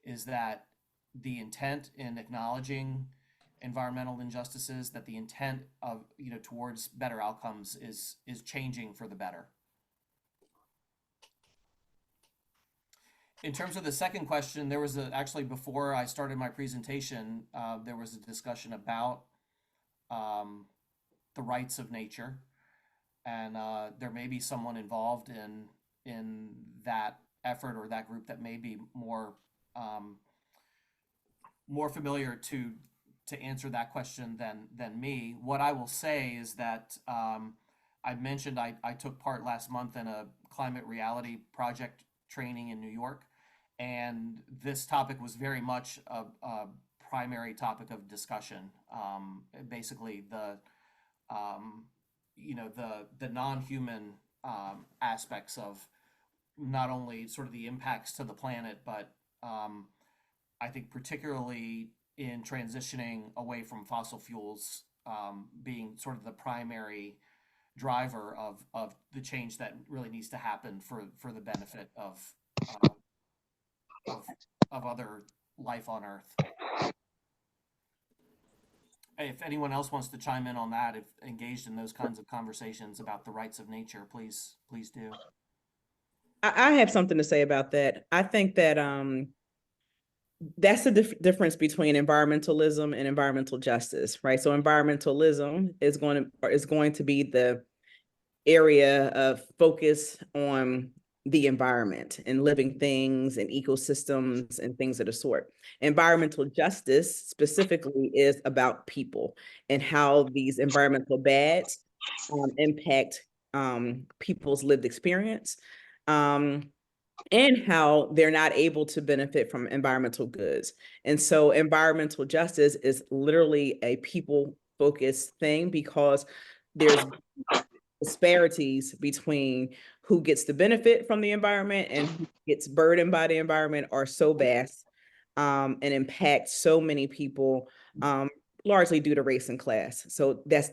is that the intent in acknowledging environmental injustices, that the intent of, you know, towards better outcomes is changing for the better. In terms of the second question, there was actually, before I started my presentation, there was a discussion about the rights of nature, and there may be someone involved in that effort or that group that may be more more familiar to answer that question than me. What I will say is that I mentioned I took part last month in a climate reality project training in New York, and this topic was very much a primary topic of discussion. Basically, you know, the non-human aspects of not only sort of the impacts to the planet, but I think particularly in transitioning away from fossil fuels being sort of the primary driver of the change that really needs to happen for the benefit of other life on Earth. If anyone else wants to chime in on that, if engaged in those kinds of conversations about the rights of nature, please do. I have something to say about that. I think that that's the difference between environmentalism and environmental justice, right? So environmentalism is going to be the area of focus on the environment and living things and ecosystems and things of the sort. Environmental justice specifically is about people and how these environmental bads impact people's lived experience, and how they're not able to benefit from environmental goods. And so environmental justice is literally a people-focused thing because there's disparities between who gets the benefit from the environment and who gets burdened by the environment are so vast and impact so many people, largely due to race and class. So that's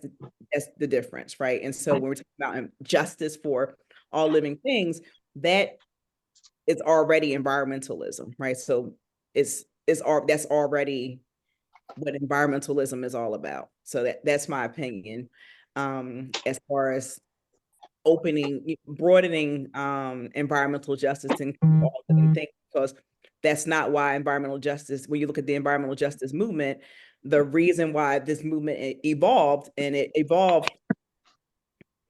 the difference, right? And so when we're talking about justice for all living things, that is already environmentalism, right? So that's already what environmentalism is all about. So that's my opinion. As far as broadening environmental justice to include all living things, because that's not why environmental justice, when you look at the environmental justice movement, the reason why this movement evolved, and it evolved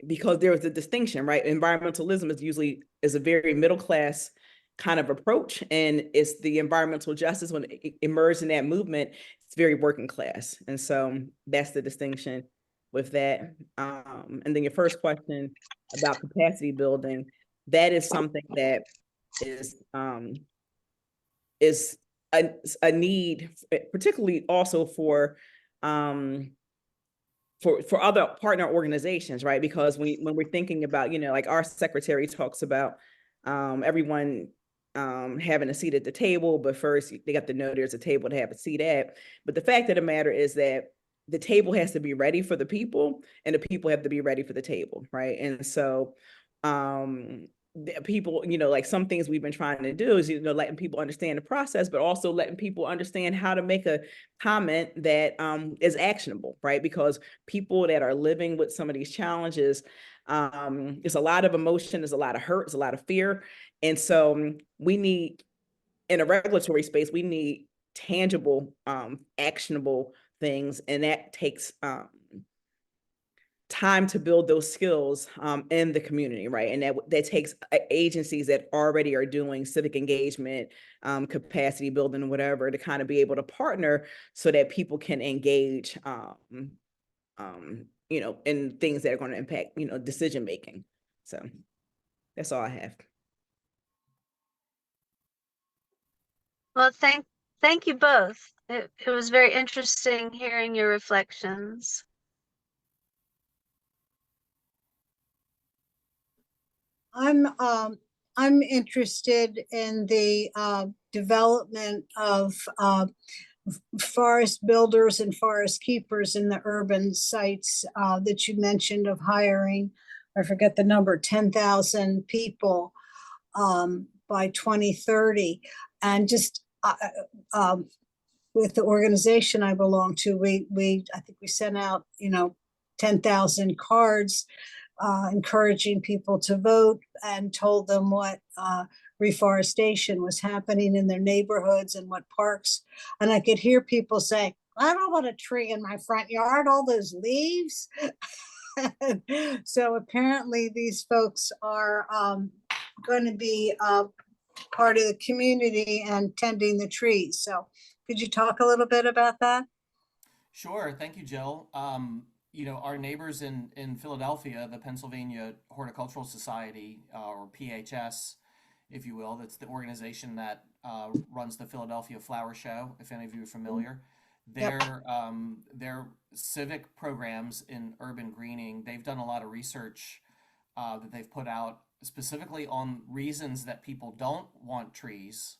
because there was a distinction, right? Environmentalism is a very middle class kind of approach, and it's the environmental justice, when it emerged in that movement, it's very working class. And so that's the distinction with that. And then your first question about capacity building, that is something that is a need, particularly also for other partner organizations, right? Because when we're thinking about, you know, like our secretary talks about everyone having a seat at the table, but first they got to know there's a table to have a seat at. But the fact of the matter is that the table has to be ready for the people, and the people have to be ready for the table, right? And so people, you know, like some things we've been trying to do is, you know, letting people understand the process, but also letting people understand how to make a comment that is actionable, right? Because people that are living with some of these challenges, there's a lot of emotion, there's a lot of hurt, there's a lot of fear. And so we need, in a regulatory space, we need tangible, actionable things, and that takes time to build those skills in the community, right? And that takes agencies that already are doing civic engagement, capacity building, whatever, to kind of be able to partner so that people can engage and things that are going to impact, decision making. So that's all I have. Well, thank you both. It was very interesting hearing your reflections. I'm interested in the development of forest builders and forest keepers in the urban sites that you mentioned of hiring, I forget the number, 10,000 people by 2030. And just with the organization I belong to, I think we sent out, 10,000 cards encouraging people to vote and told them what reforestation was happening in their neighborhoods and what parks. And I could hear people say, I don't want a tree in my front yard, all those leaves. So apparently these folks are going to be part of the community and tending the trees. So could you talk a little bit about that? Sure. Thank you, Jill. Our neighbors in Philadelphia, the Pennsylvania Horticultural Society, or PHS, if you will, that's the organization that runs the Philadelphia Flower Show, if any of you are familiar. Their civic programs in urban greening, they've done a lot of research that they've put out specifically on reasons that people don't want trees,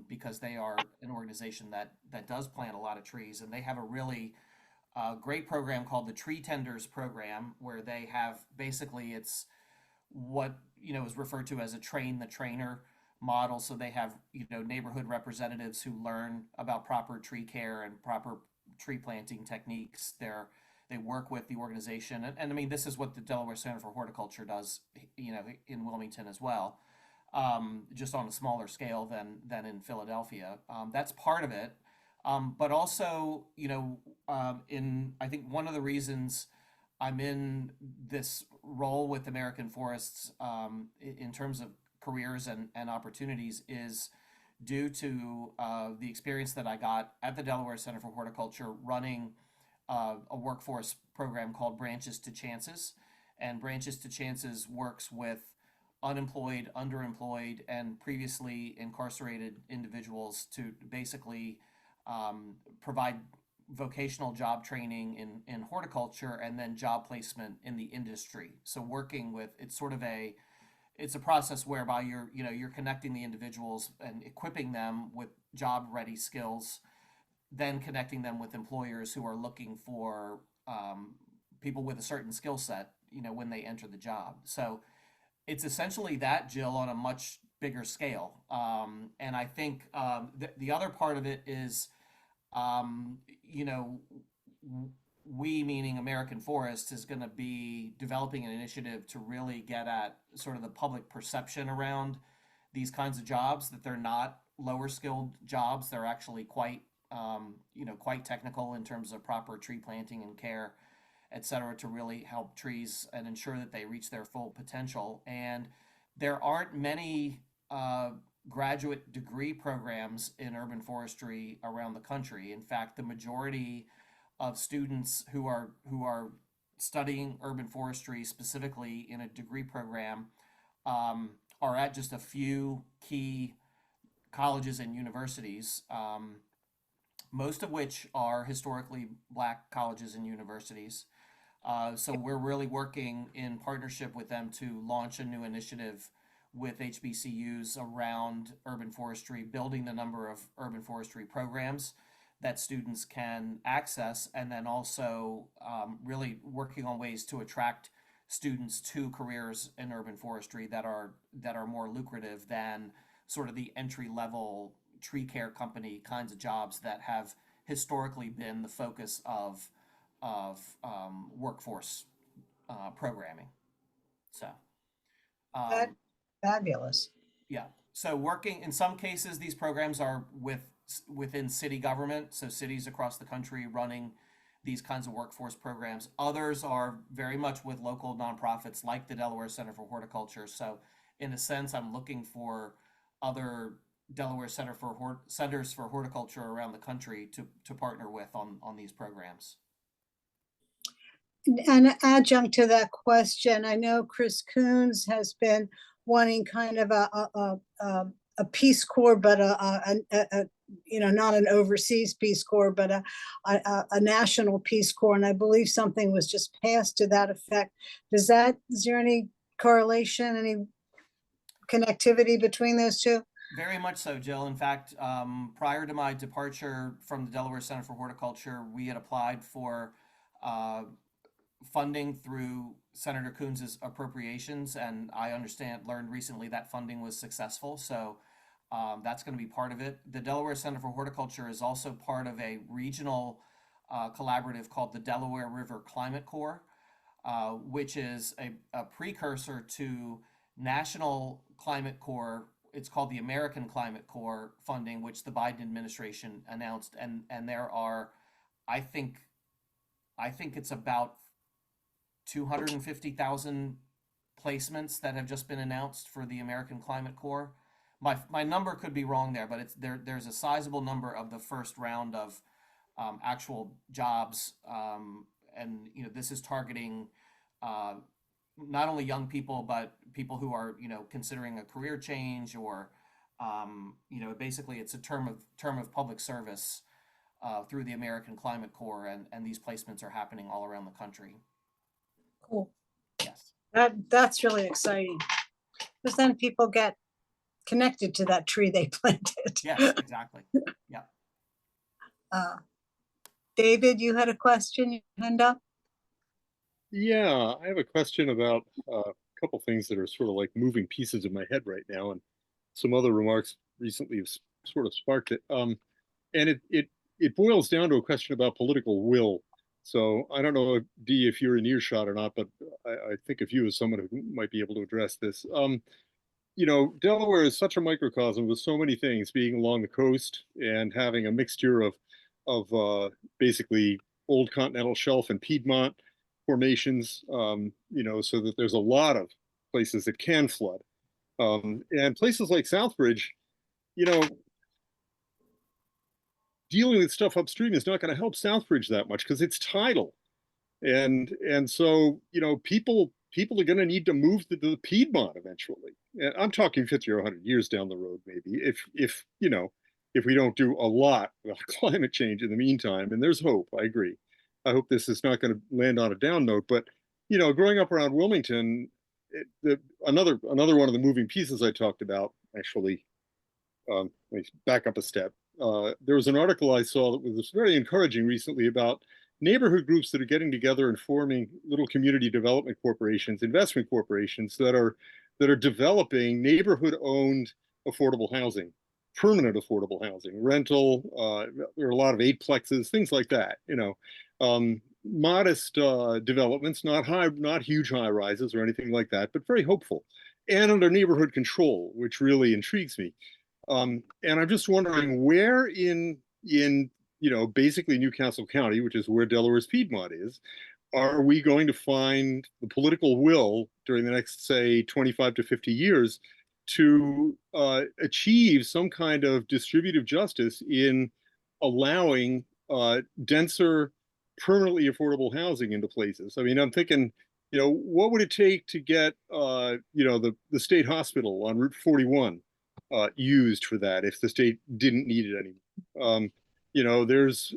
because they are an organization that does plant a lot of trees, and they have a really great program called the Tree Tenders program, where they have basically, it's what is referred to as a train the trainer model. So they have neighborhood representatives who learn about proper tree care and proper tree planting techniques. They work with the organization, and I mean, this is what the Delaware Center for Horticulture does in Wilmington as well, just on a smaller scale than in Philadelphia. That's part of it. But also, I think one of the reasons I'm in this role with American Forests in terms of careers and opportunities is due to the experience that I got at the Delaware Center for Horticulture running a workforce program called Branches to Chances. And Branches to Chances works with unemployed, underemployed, and previously incarcerated individuals to basically provide vocational job training in horticulture and then job placement in the industry. So working with, it's a process whereby you're connecting the individuals and equipping them with job ready skills, then connecting them with employers who are looking for people with a certain skill set, when they enter the job. So it's essentially that, Jill, on a much bigger scale. And I think the other part of it is, we, meaning American Forest, is going to be developing an initiative to really get at sort of the public perception around these kinds of jobs, that they're not lower skilled jobs. They're actually quite technical in terms of proper tree planting and care, et cetera, to really help trees and ensure that they reach their full potential. And there aren't many graduate degree programs in urban forestry around the country. In fact, the majority of students who are studying urban forestry specifically in a degree program are at just a few key colleges and universities, most of which are historically Black colleges and universities. So we're really working in partnership with them to launch a new initiative with HBCUs around urban forestry, building the number of urban forestry programs that students can access, and then also really working on ways to attract students to careers in urban forestry that are more lucrative than sort of the entry level tree care company kinds of jobs that have historically been the focus of workforce programming. So Fabulous. yeah. So working in some cases, these programs are within city government. So cities across the country running these kinds of workforce programs. Others are very much with local nonprofits like the Delaware Center for Horticulture. So in a sense, I'm looking for other Delaware Centers for Horticulture around the country to partner with on these programs. An adjunct to that question, I know Chris Coons has been wanting kind of a Peace Corps, but you know, not an overseas Peace Corps, but a national Peace Corps, and I believe something was just passed to that effect. Is there any correlation, any connectivity between those two? Very much so, Jill. In fact, prior to my departure from the Delaware Center for Horticulture, we had applied for funding through Senator Coons's appropriations, and I learned recently that funding was successful. So that's going to be part of it. The Delaware Center for Horticulture is also part of a regional collaborative called the Delaware River Climate Corps, which is a precursor to National Climate Corps. It's called the American Climate Corps funding, which the Biden administration announced, and there are, I think it's about 250,000 placements that have just been announced for the American Climate Corps. My number could be wrong there, but there's a sizable number of the first round of actual jobs, and you know, this is targeting not only young people, but people who are, you know, considering a career change, or you know, basically it's a term of public service through the American Climate Corps, and these placements are happening all around the country. Cool. Yes. That's really exciting, because then people get connected to that tree they planted. Yes, exactly. Yeah. David, you had a question, your hand up? Yeah, I have a question about a couple things that are sort of like moving pieces in my head right now, and some other remarks recently have sort of sparked it. And it boils down to a question about political will. So I don't know, Dee, if you're in earshot or not, but I think of you as someone who might be able to address this. You know, Delaware is such a microcosm with so many things, being along the coast and having a mixture of basically old continental shelf and Piedmont formations, you know, so that there's a lot of places that can flood. And places like Southbridge, you know, dealing with stuff upstream is not going to help Southbridge that much because it's tidal. And so, you know, people are going to need to move to the Piedmont eventually. And I'm talking 50 or 100 years down the road, maybe, if you know, if we don't do a lot about climate change in the meantime. And there's hope. I agree. I hope this is not going to land on a down note. But, you know, growing up around Wilmington, another one of the moving pieces I talked about, actually, let me back up a step. There was an article I saw that was very encouraging recently about neighborhood groups that are getting together and forming little community development corporations, investment corporations that are developing neighborhood-owned affordable housing, permanent affordable housing, rental. There are a lot of eightplexes, things like that. You know, modest developments, not huge high rises or anything like that, but very hopeful, and under neighborhood control, which really intrigues me. And I'm just wondering where in you know, basically Newcastle County, which is where Delaware's Piedmont is, are we going to find the political will during the next, say, 25 to 50 years to achieve some kind of distributive justice in allowing denser, permanently affordable housing into places? I mean, I'm thinking, you know, what would it take to get, you know, the state hospital on Route 41 used for that if the state didn't need it anymore? You know, there's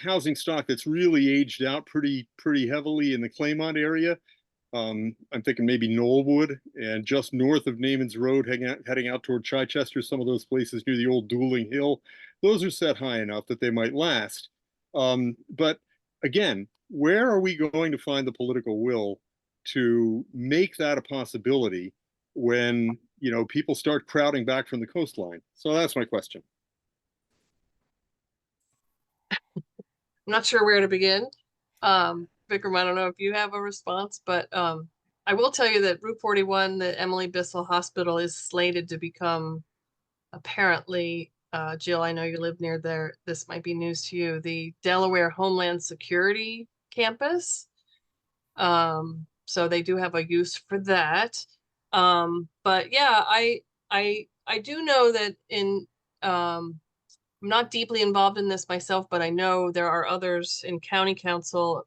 housing stock that's really aged out pretty heavily in the Claymont area. I'm thinking maybe Knollwood, and just north of Naaman's Road, heading out toward Chichester, some of those places near the old Dueling Hill. Those are set high enough that they might last. But again, where are we going to find the political will to make that a possibility when, you know, people start crowding back from the coastline? So that's my question. I'm not sure where to begin. Vikram, I don't know if you have a response, but I will tell you that Route 41, the Emily Bissell Hospital, is slated to become, apparently, Jill, I know you live near there, this might be news to you, the Delaware Homeland Security campus. So they do have a use for that. But yeah, I do know that in I'm not deeply involved in this myself, but I know there are others in county council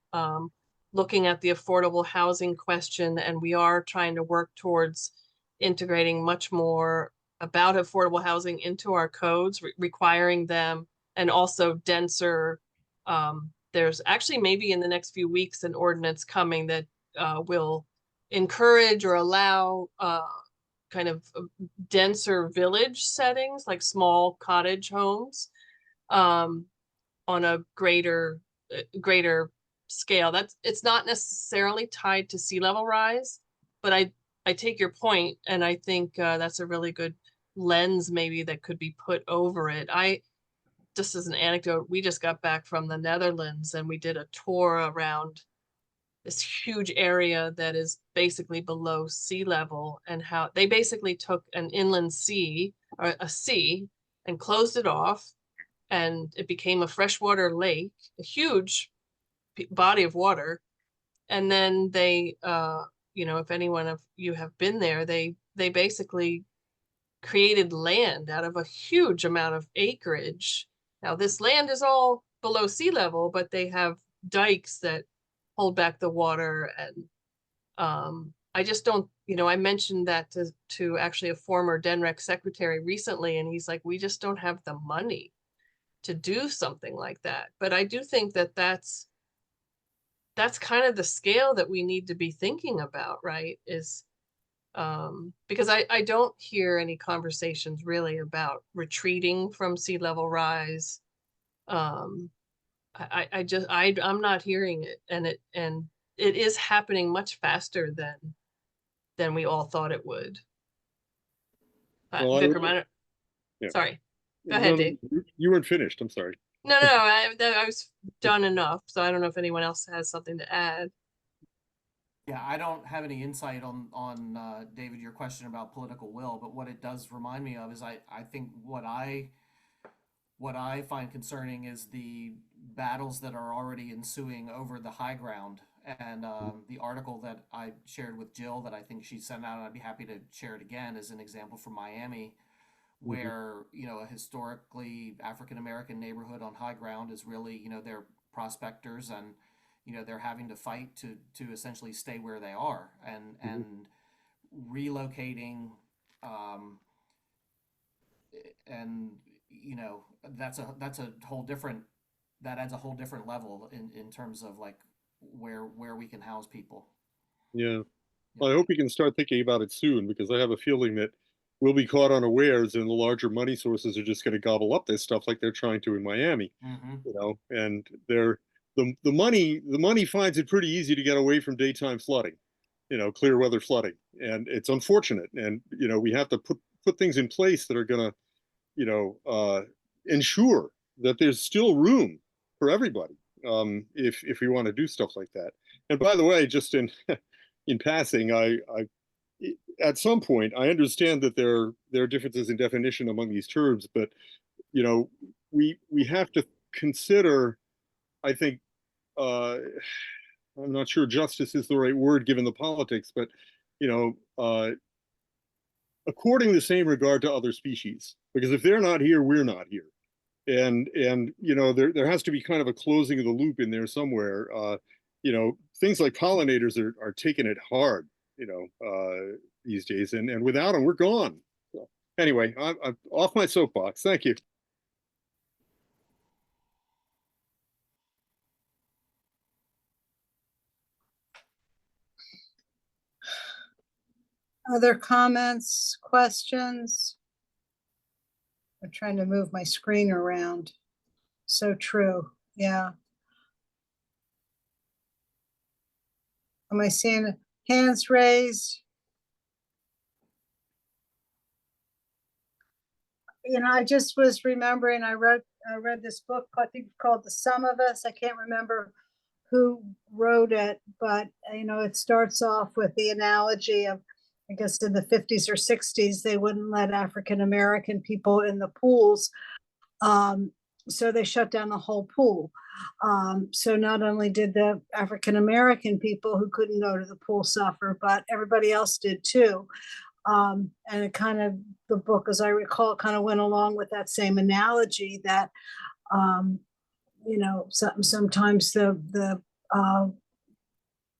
looking at the affordable housing question, and we are trying to work towards integrating much more about affordable housing into our codes, requiring them, and also denser. There's actually maybe in the next few weeks an ordinance coming that will encourage or allow kind of denser village settings, like small cottage homes, on a greater scale. It's not necessarily tied to sea level rise, but I take your point, and I think that's a really good lens maybe that could be put over it. Just as an anecdote, we just got back from the Netherlands and we did a tour around this huge area that is basically below sea level, and how they basically took an inland sea or a sea and closed it off, and it became a freshwater lake, a huge body of water. And then they, if anyone of you have been there, they basically created land out of a huge amount of acreage. Now this land is all below sea level, but they have dikes that hold back the water. And I just don't, I mentioned that to actually a former DENREC secretary recently, and he's like, we just don't have the money to do something like that. But I do think that that's kind of the scale that we need to be thinking about, right? Is because I don't hear any conversations really about retreating from sea level rise. I'm not hearing it, and it is happening much faster than we all thought it would. Well, Vikram, yeah. Sorry, go ahead, Dave. You weren't finished. I'm sorry. No, I was done enough. So I don't know if anyone else has something to add. Yeah, I don't have any insight on David, your question about political will, but what it does remind me of is I think what I find concerning is the battles that are already ensuing over the high ground. And the article that I shared with Jill that I think she sent out, and I'd be happy to share it again, is an example from Miami, where a historically African American neighborhood on high ground is really they're prospectors, and they're having to fight to essentially stay where they are, and relocating, and that's a whole different, that adds a whole different level in terms of like where we can house people. Yeah. Well, I hope we can start thinking about it soon, because I have a feeling that we'll be caught unawares, and the larger money sources are just going to gobble up this stuff like they're trying to in Miami. And the money finds it pretty easy to get away from daytime flooding, clear weather flooding, and it's unfortunate. And we have to put things in place that are going to ensure that there's still room for everybody, if we want to do stuff like that. And by the way, just in passing, I at some point, I understand that there are differences in definition among these terms, but we have to consider, I think, I'm not sure justice is the right word given the politics, but according the same regard to other species, because if they're not here, we're not here. And there has to be kind of a closing of the loop in there somewhere. Things like pollinators are taking it hard, these days, and without them, we're gone. So anyway, I'm off my soapbox. Thank you. Other comments, questions? I'm trying to move my screen around. So true. Yeah. Am I seeing hands raised? I just was remembering, I read this book, I think called The Sum of Us. I can't remember who wrote it, but it starts off with the analogy of, I guess in the 50s or 60s, they wouldn't let African American people in the pools. So they shut down the whole pool. So not only did the African American people who couldn't go to the pool suffer, but everybody else did too. And it kind of, the book, as I recall, kind of went along with that same analogy that, sometimes the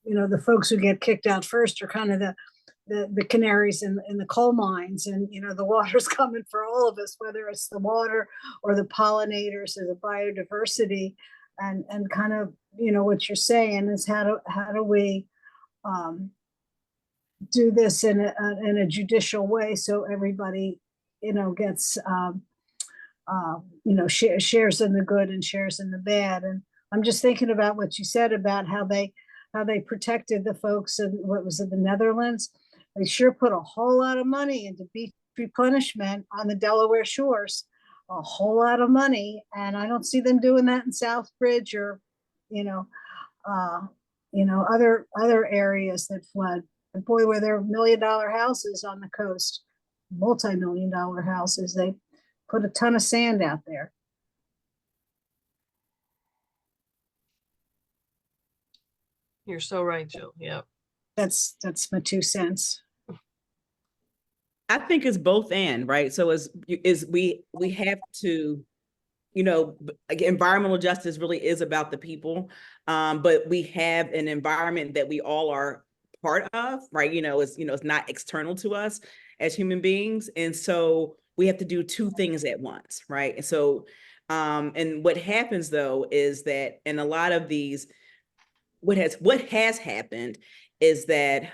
the folks who get kicked out first are kind of the canaries in the coal mines, and the water's coming for all of us, whether it's the water or the pollinators or the biodiversity, and kind of what you're saying is how do we do this in a judicial way so everybody gets shares in the good and shares in the bad. And I'm just thinking about what you said about how they protected the folks in, what was it, the Netherlands. They sure put a whole lot of money into beach replenishment on the Delaware shores, a whole lot of money, and I don't see them doing that in Southbridge or other areas that flood. And boy, were there $1 million houses on the coast, multi-million-dollar houses. They put a ton of sand out there. You're so right, Jill. Yep. That's my 2 cents. I think it's both and, right? So we have to, like, environmental justice really is about the people, but we have an environment that we all are part of, right? It's not external to us as human beings, and so we have to do 2 things at once, right? And so, and what happens though is that in a lot of these, what has happened is that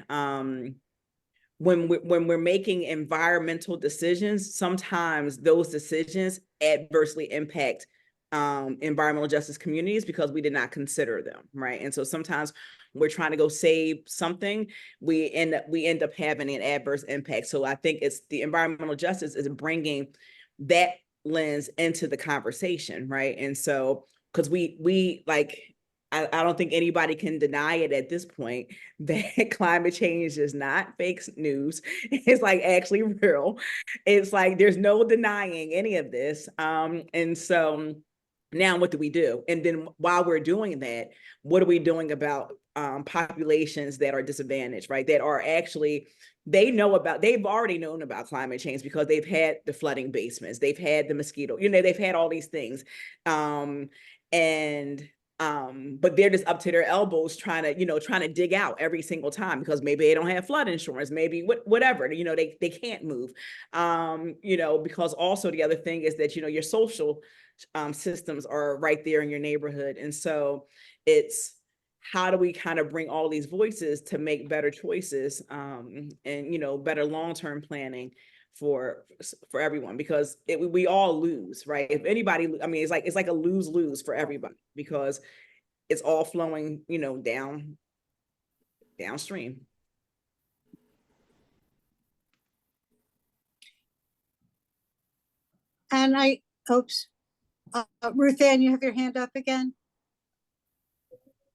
when we're making environmental decisions, sometimes those decisions adversely impact environmental justice communities because we did not consider them, right? And so sometimes we're trying to go save something, we end up having an adverse impact. So I think it's the environmental justice is bringing that lens into the conversation, right? And so because we like, I don't think anybody can deny it at this point that climate change is not fake news. It's like actually real. It's like there's no denying any of this. And so now what do we do? And then while we're doing that, what are we doing about populations that are disadvantaged, right? That are actually, they've already known about climate change because they've had the flooding basements, they've had the mosquito, they've had all these things. But they're just up to their elbows trying to dig out every single time because maybe they don't have flood insurance, maybe whatever, they can't move, because also the other thing is that, your social systems are right there in your neighborhood. And so it's, how do we kind of bring all these voices to make better choices, and, better long-term planning for everyone, because we all lose, right? If anybody, I mean, it's like a lose-lose for everybody because it's all flowing, downstream. And Ruth Ann, you have your hand up again.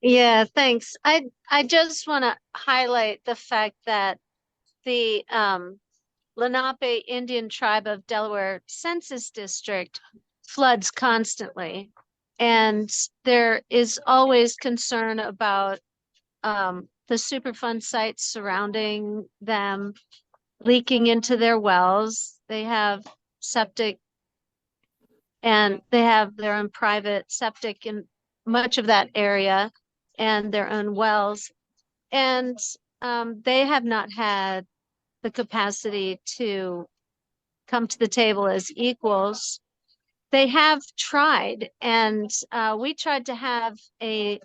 Yeah, thanks. I just want to highlight the fact that the Lenape Indian Tribe of Delaware Census District floods constantly, and there is always concern about the Superfund sites surrounding them leaking into their wells. They have septic, and they have their own private septic in much of that area and their own wells. And they have not had the capacity to come to the table as equals. They have tried, and we tried to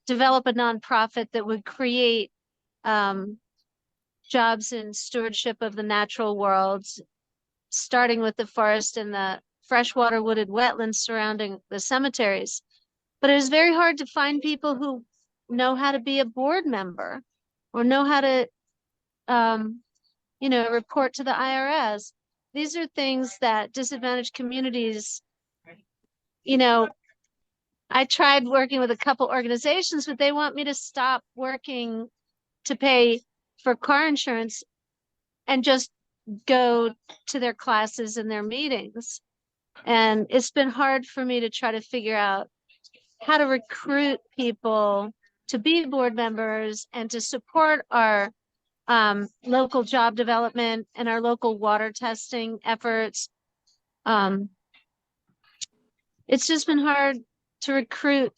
develop a nonprofit that would create jobs in stewardship of the natural worlds, starting with the forest and the freshwater wooded wetlands surrounding the cemeteries. But it was very hard to find people who know how to be a board member or know how to report to the IRS. These are things that disadvantaged communities, I tried working with a couple organizations, but they want me to stop working to pay for car insurance and just go to their classes and their meetings. And it's been hard for me to try to figure out how to recruit people to be board members and to support our local job development and our local water testing efforts. It's just been hard to recruit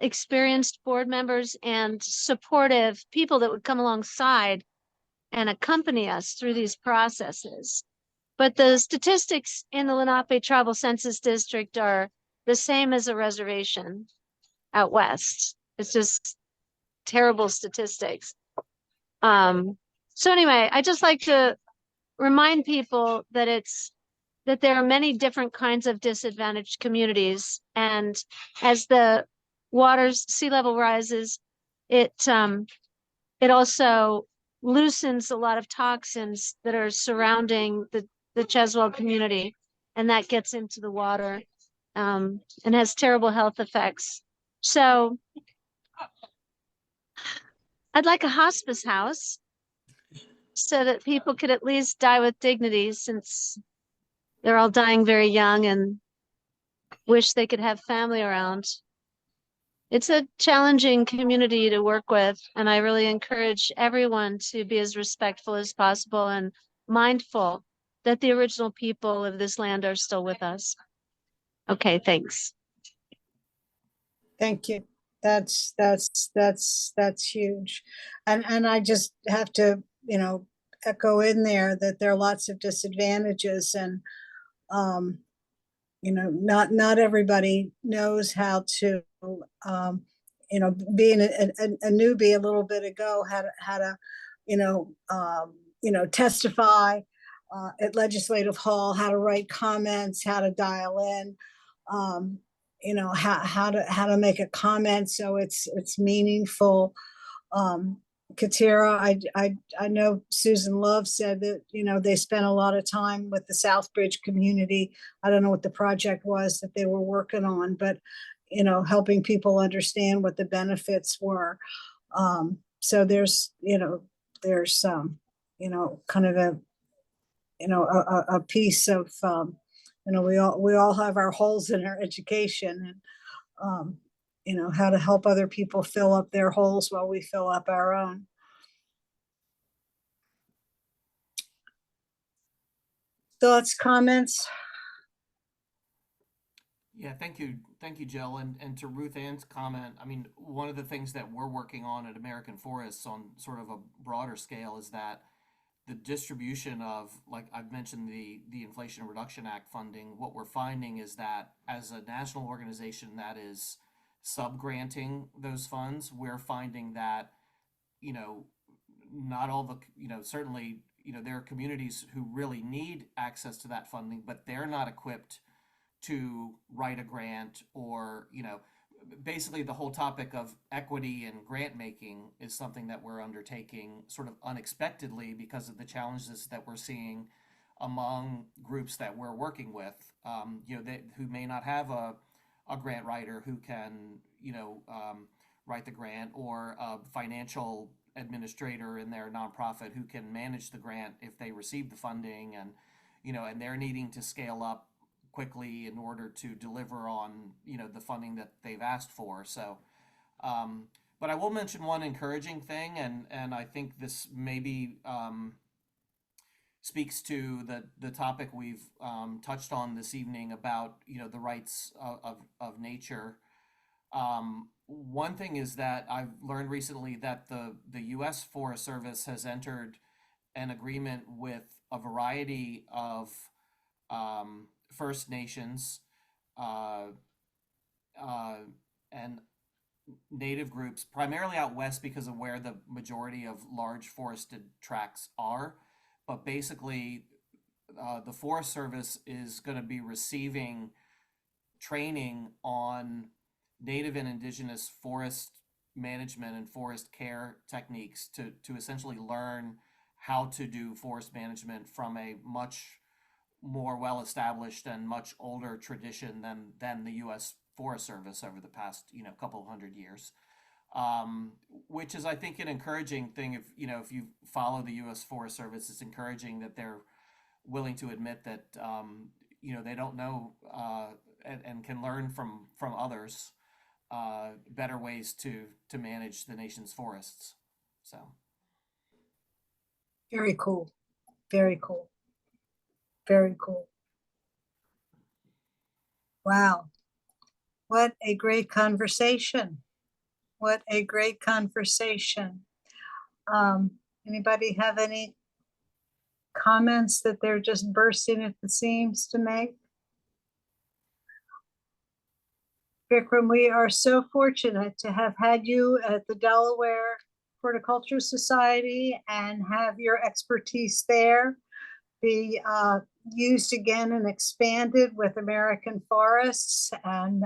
experienced board members and supportive people that would come alongside and accompany us through these processes. But the statistics in the Lenape Tribal Census District are the same as a reservation out west. It's just terrible statistics. So anyway, I just like to remind people that there are many different kinds of disadvantaged communities, and as the sea level rises, it also loosens a lot of toxins that are surrounding the Cheswell community, and that gets into the water, and has terrible health effects. So I'd like a hospice house so that people could at least die with dignity, since they're all dying very young and wish they could have family around. It's a challenging community to work with, and I really encourage everyone to be as respectful as possible and mindful that the original people of this land are still with us. Okay, thanks. Thank you. That's huge. And I just have to, echo in there that there are lots of disadvantages, and not everybody knows how to being a newbie a little bit ago, how to testify at Legislative Hall, how to write comments, how to dial in, how to make a comment so it's meaningful. Katira, I know Susan Love said that, they spent a lot of time with the Southbridge community. I don't know what the project was that they were working on, but, helping people understand what the benefits were. So there's kind of a piece of, we all have our holes in our education, and, how to help other people fill up their holes while we fill up our own. Thoughts, comments? Yeah, thank you, Jill. And to Ruth Ann's comment, I mean, one of the things that we're working on at American Forests on sort of a broader scale is that the distribution of, like I've mentioned, the Inflation Reduction Act funding. What we're finding is that as a national organization that is subgranting those funds, we're finding that, not all the, certainly, there are communities who really need access to that funding, but they're not equipped to write a grant, or, basically the whole topic of equity and grant making is something that we're undertaking sort of unexpectedly because of the challenges that we're seeing among groups that we're working with, who may not have a grant writer who can, write the grant, or a financial administrator in their nonprofit who can manage the grant if they receive the funding, and, and they're needing to scale up quickly in order to deliver on, the funding that they've asked for. So, but I will mention one encouraging thing, and I think this maybe speaks to the topic we've touched on this evening about, the rights of nature. One thing is that I've learned recently that the U.S. Forest Service has entered an agreement with a variety of First Nations and Native groups, primarily out west because of where the majority of large forested tracts are. But basically, the Forest Service is going to be receiving training on Native and Indigenous forest management and forest care techniques to essentially learn how to do forest management from a much more well-established and much older tradition than the U.S. Forest Service over the past, couple of 100 years, which is, I think, an encouraging thing. If you follow the U.S. Forest Service, it's encouraging that they're willing to admit that, they don't know and can learn from others better ways to manage the nation's forests. So. Very cool. Very cool. Very cool. Wow. What a great conversation. What a great conversation. Anybody have any comments that they're just bursting at the seams to make? Vikram, we are so fortunate to have had you at the Delaware Horticulture Society and have your expertise there be used again and expanded with American forests. And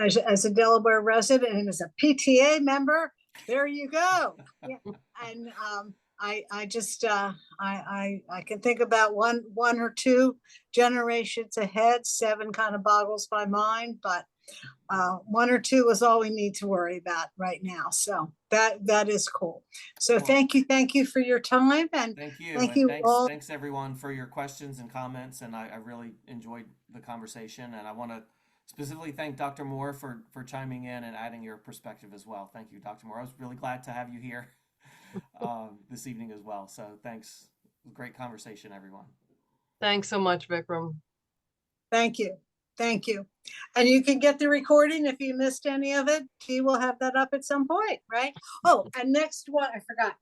as a Delaware resident and as a PTA member, there you go. Yeah. And I just I can think about one or two generations ahead. 7 kind of boggles my mind, but 1 or 2 is all we need to worry about right now. So that is cool. So Cool. thank you for your time, and Thank you. thank And you thanks, all. thanks everyone for your questions and comments. And I really enjoyed the conversation. And I want to specifically thank Dr. Moore for chiming in and adding your perspective as well. Thank you, Dr. Moore. I was really glad to have you here this evening as well. So thanks. Great conversation, everyone. Thanks so much, Vikram. Thank you. Thank you. And you can get the recording if you missed any of it. She will have that up at some point, right? Oh, and next one, I forgot.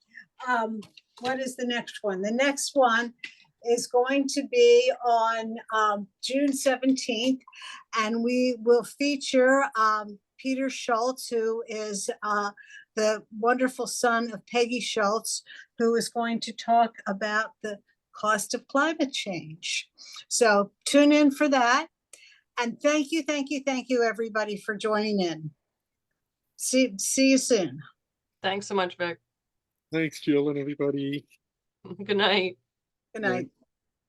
What is the next one? The next one is going to be on June 17th, and we will feature Peter Schultz, who is the wonderful son of Peggy Schultz, who is going to talk about the cost of climate change. So tune in for that. And thank you, everybody, for joining in. See you soon. Thanks so much, Vic. Thanks, Jill and everybody. Good night. Good night.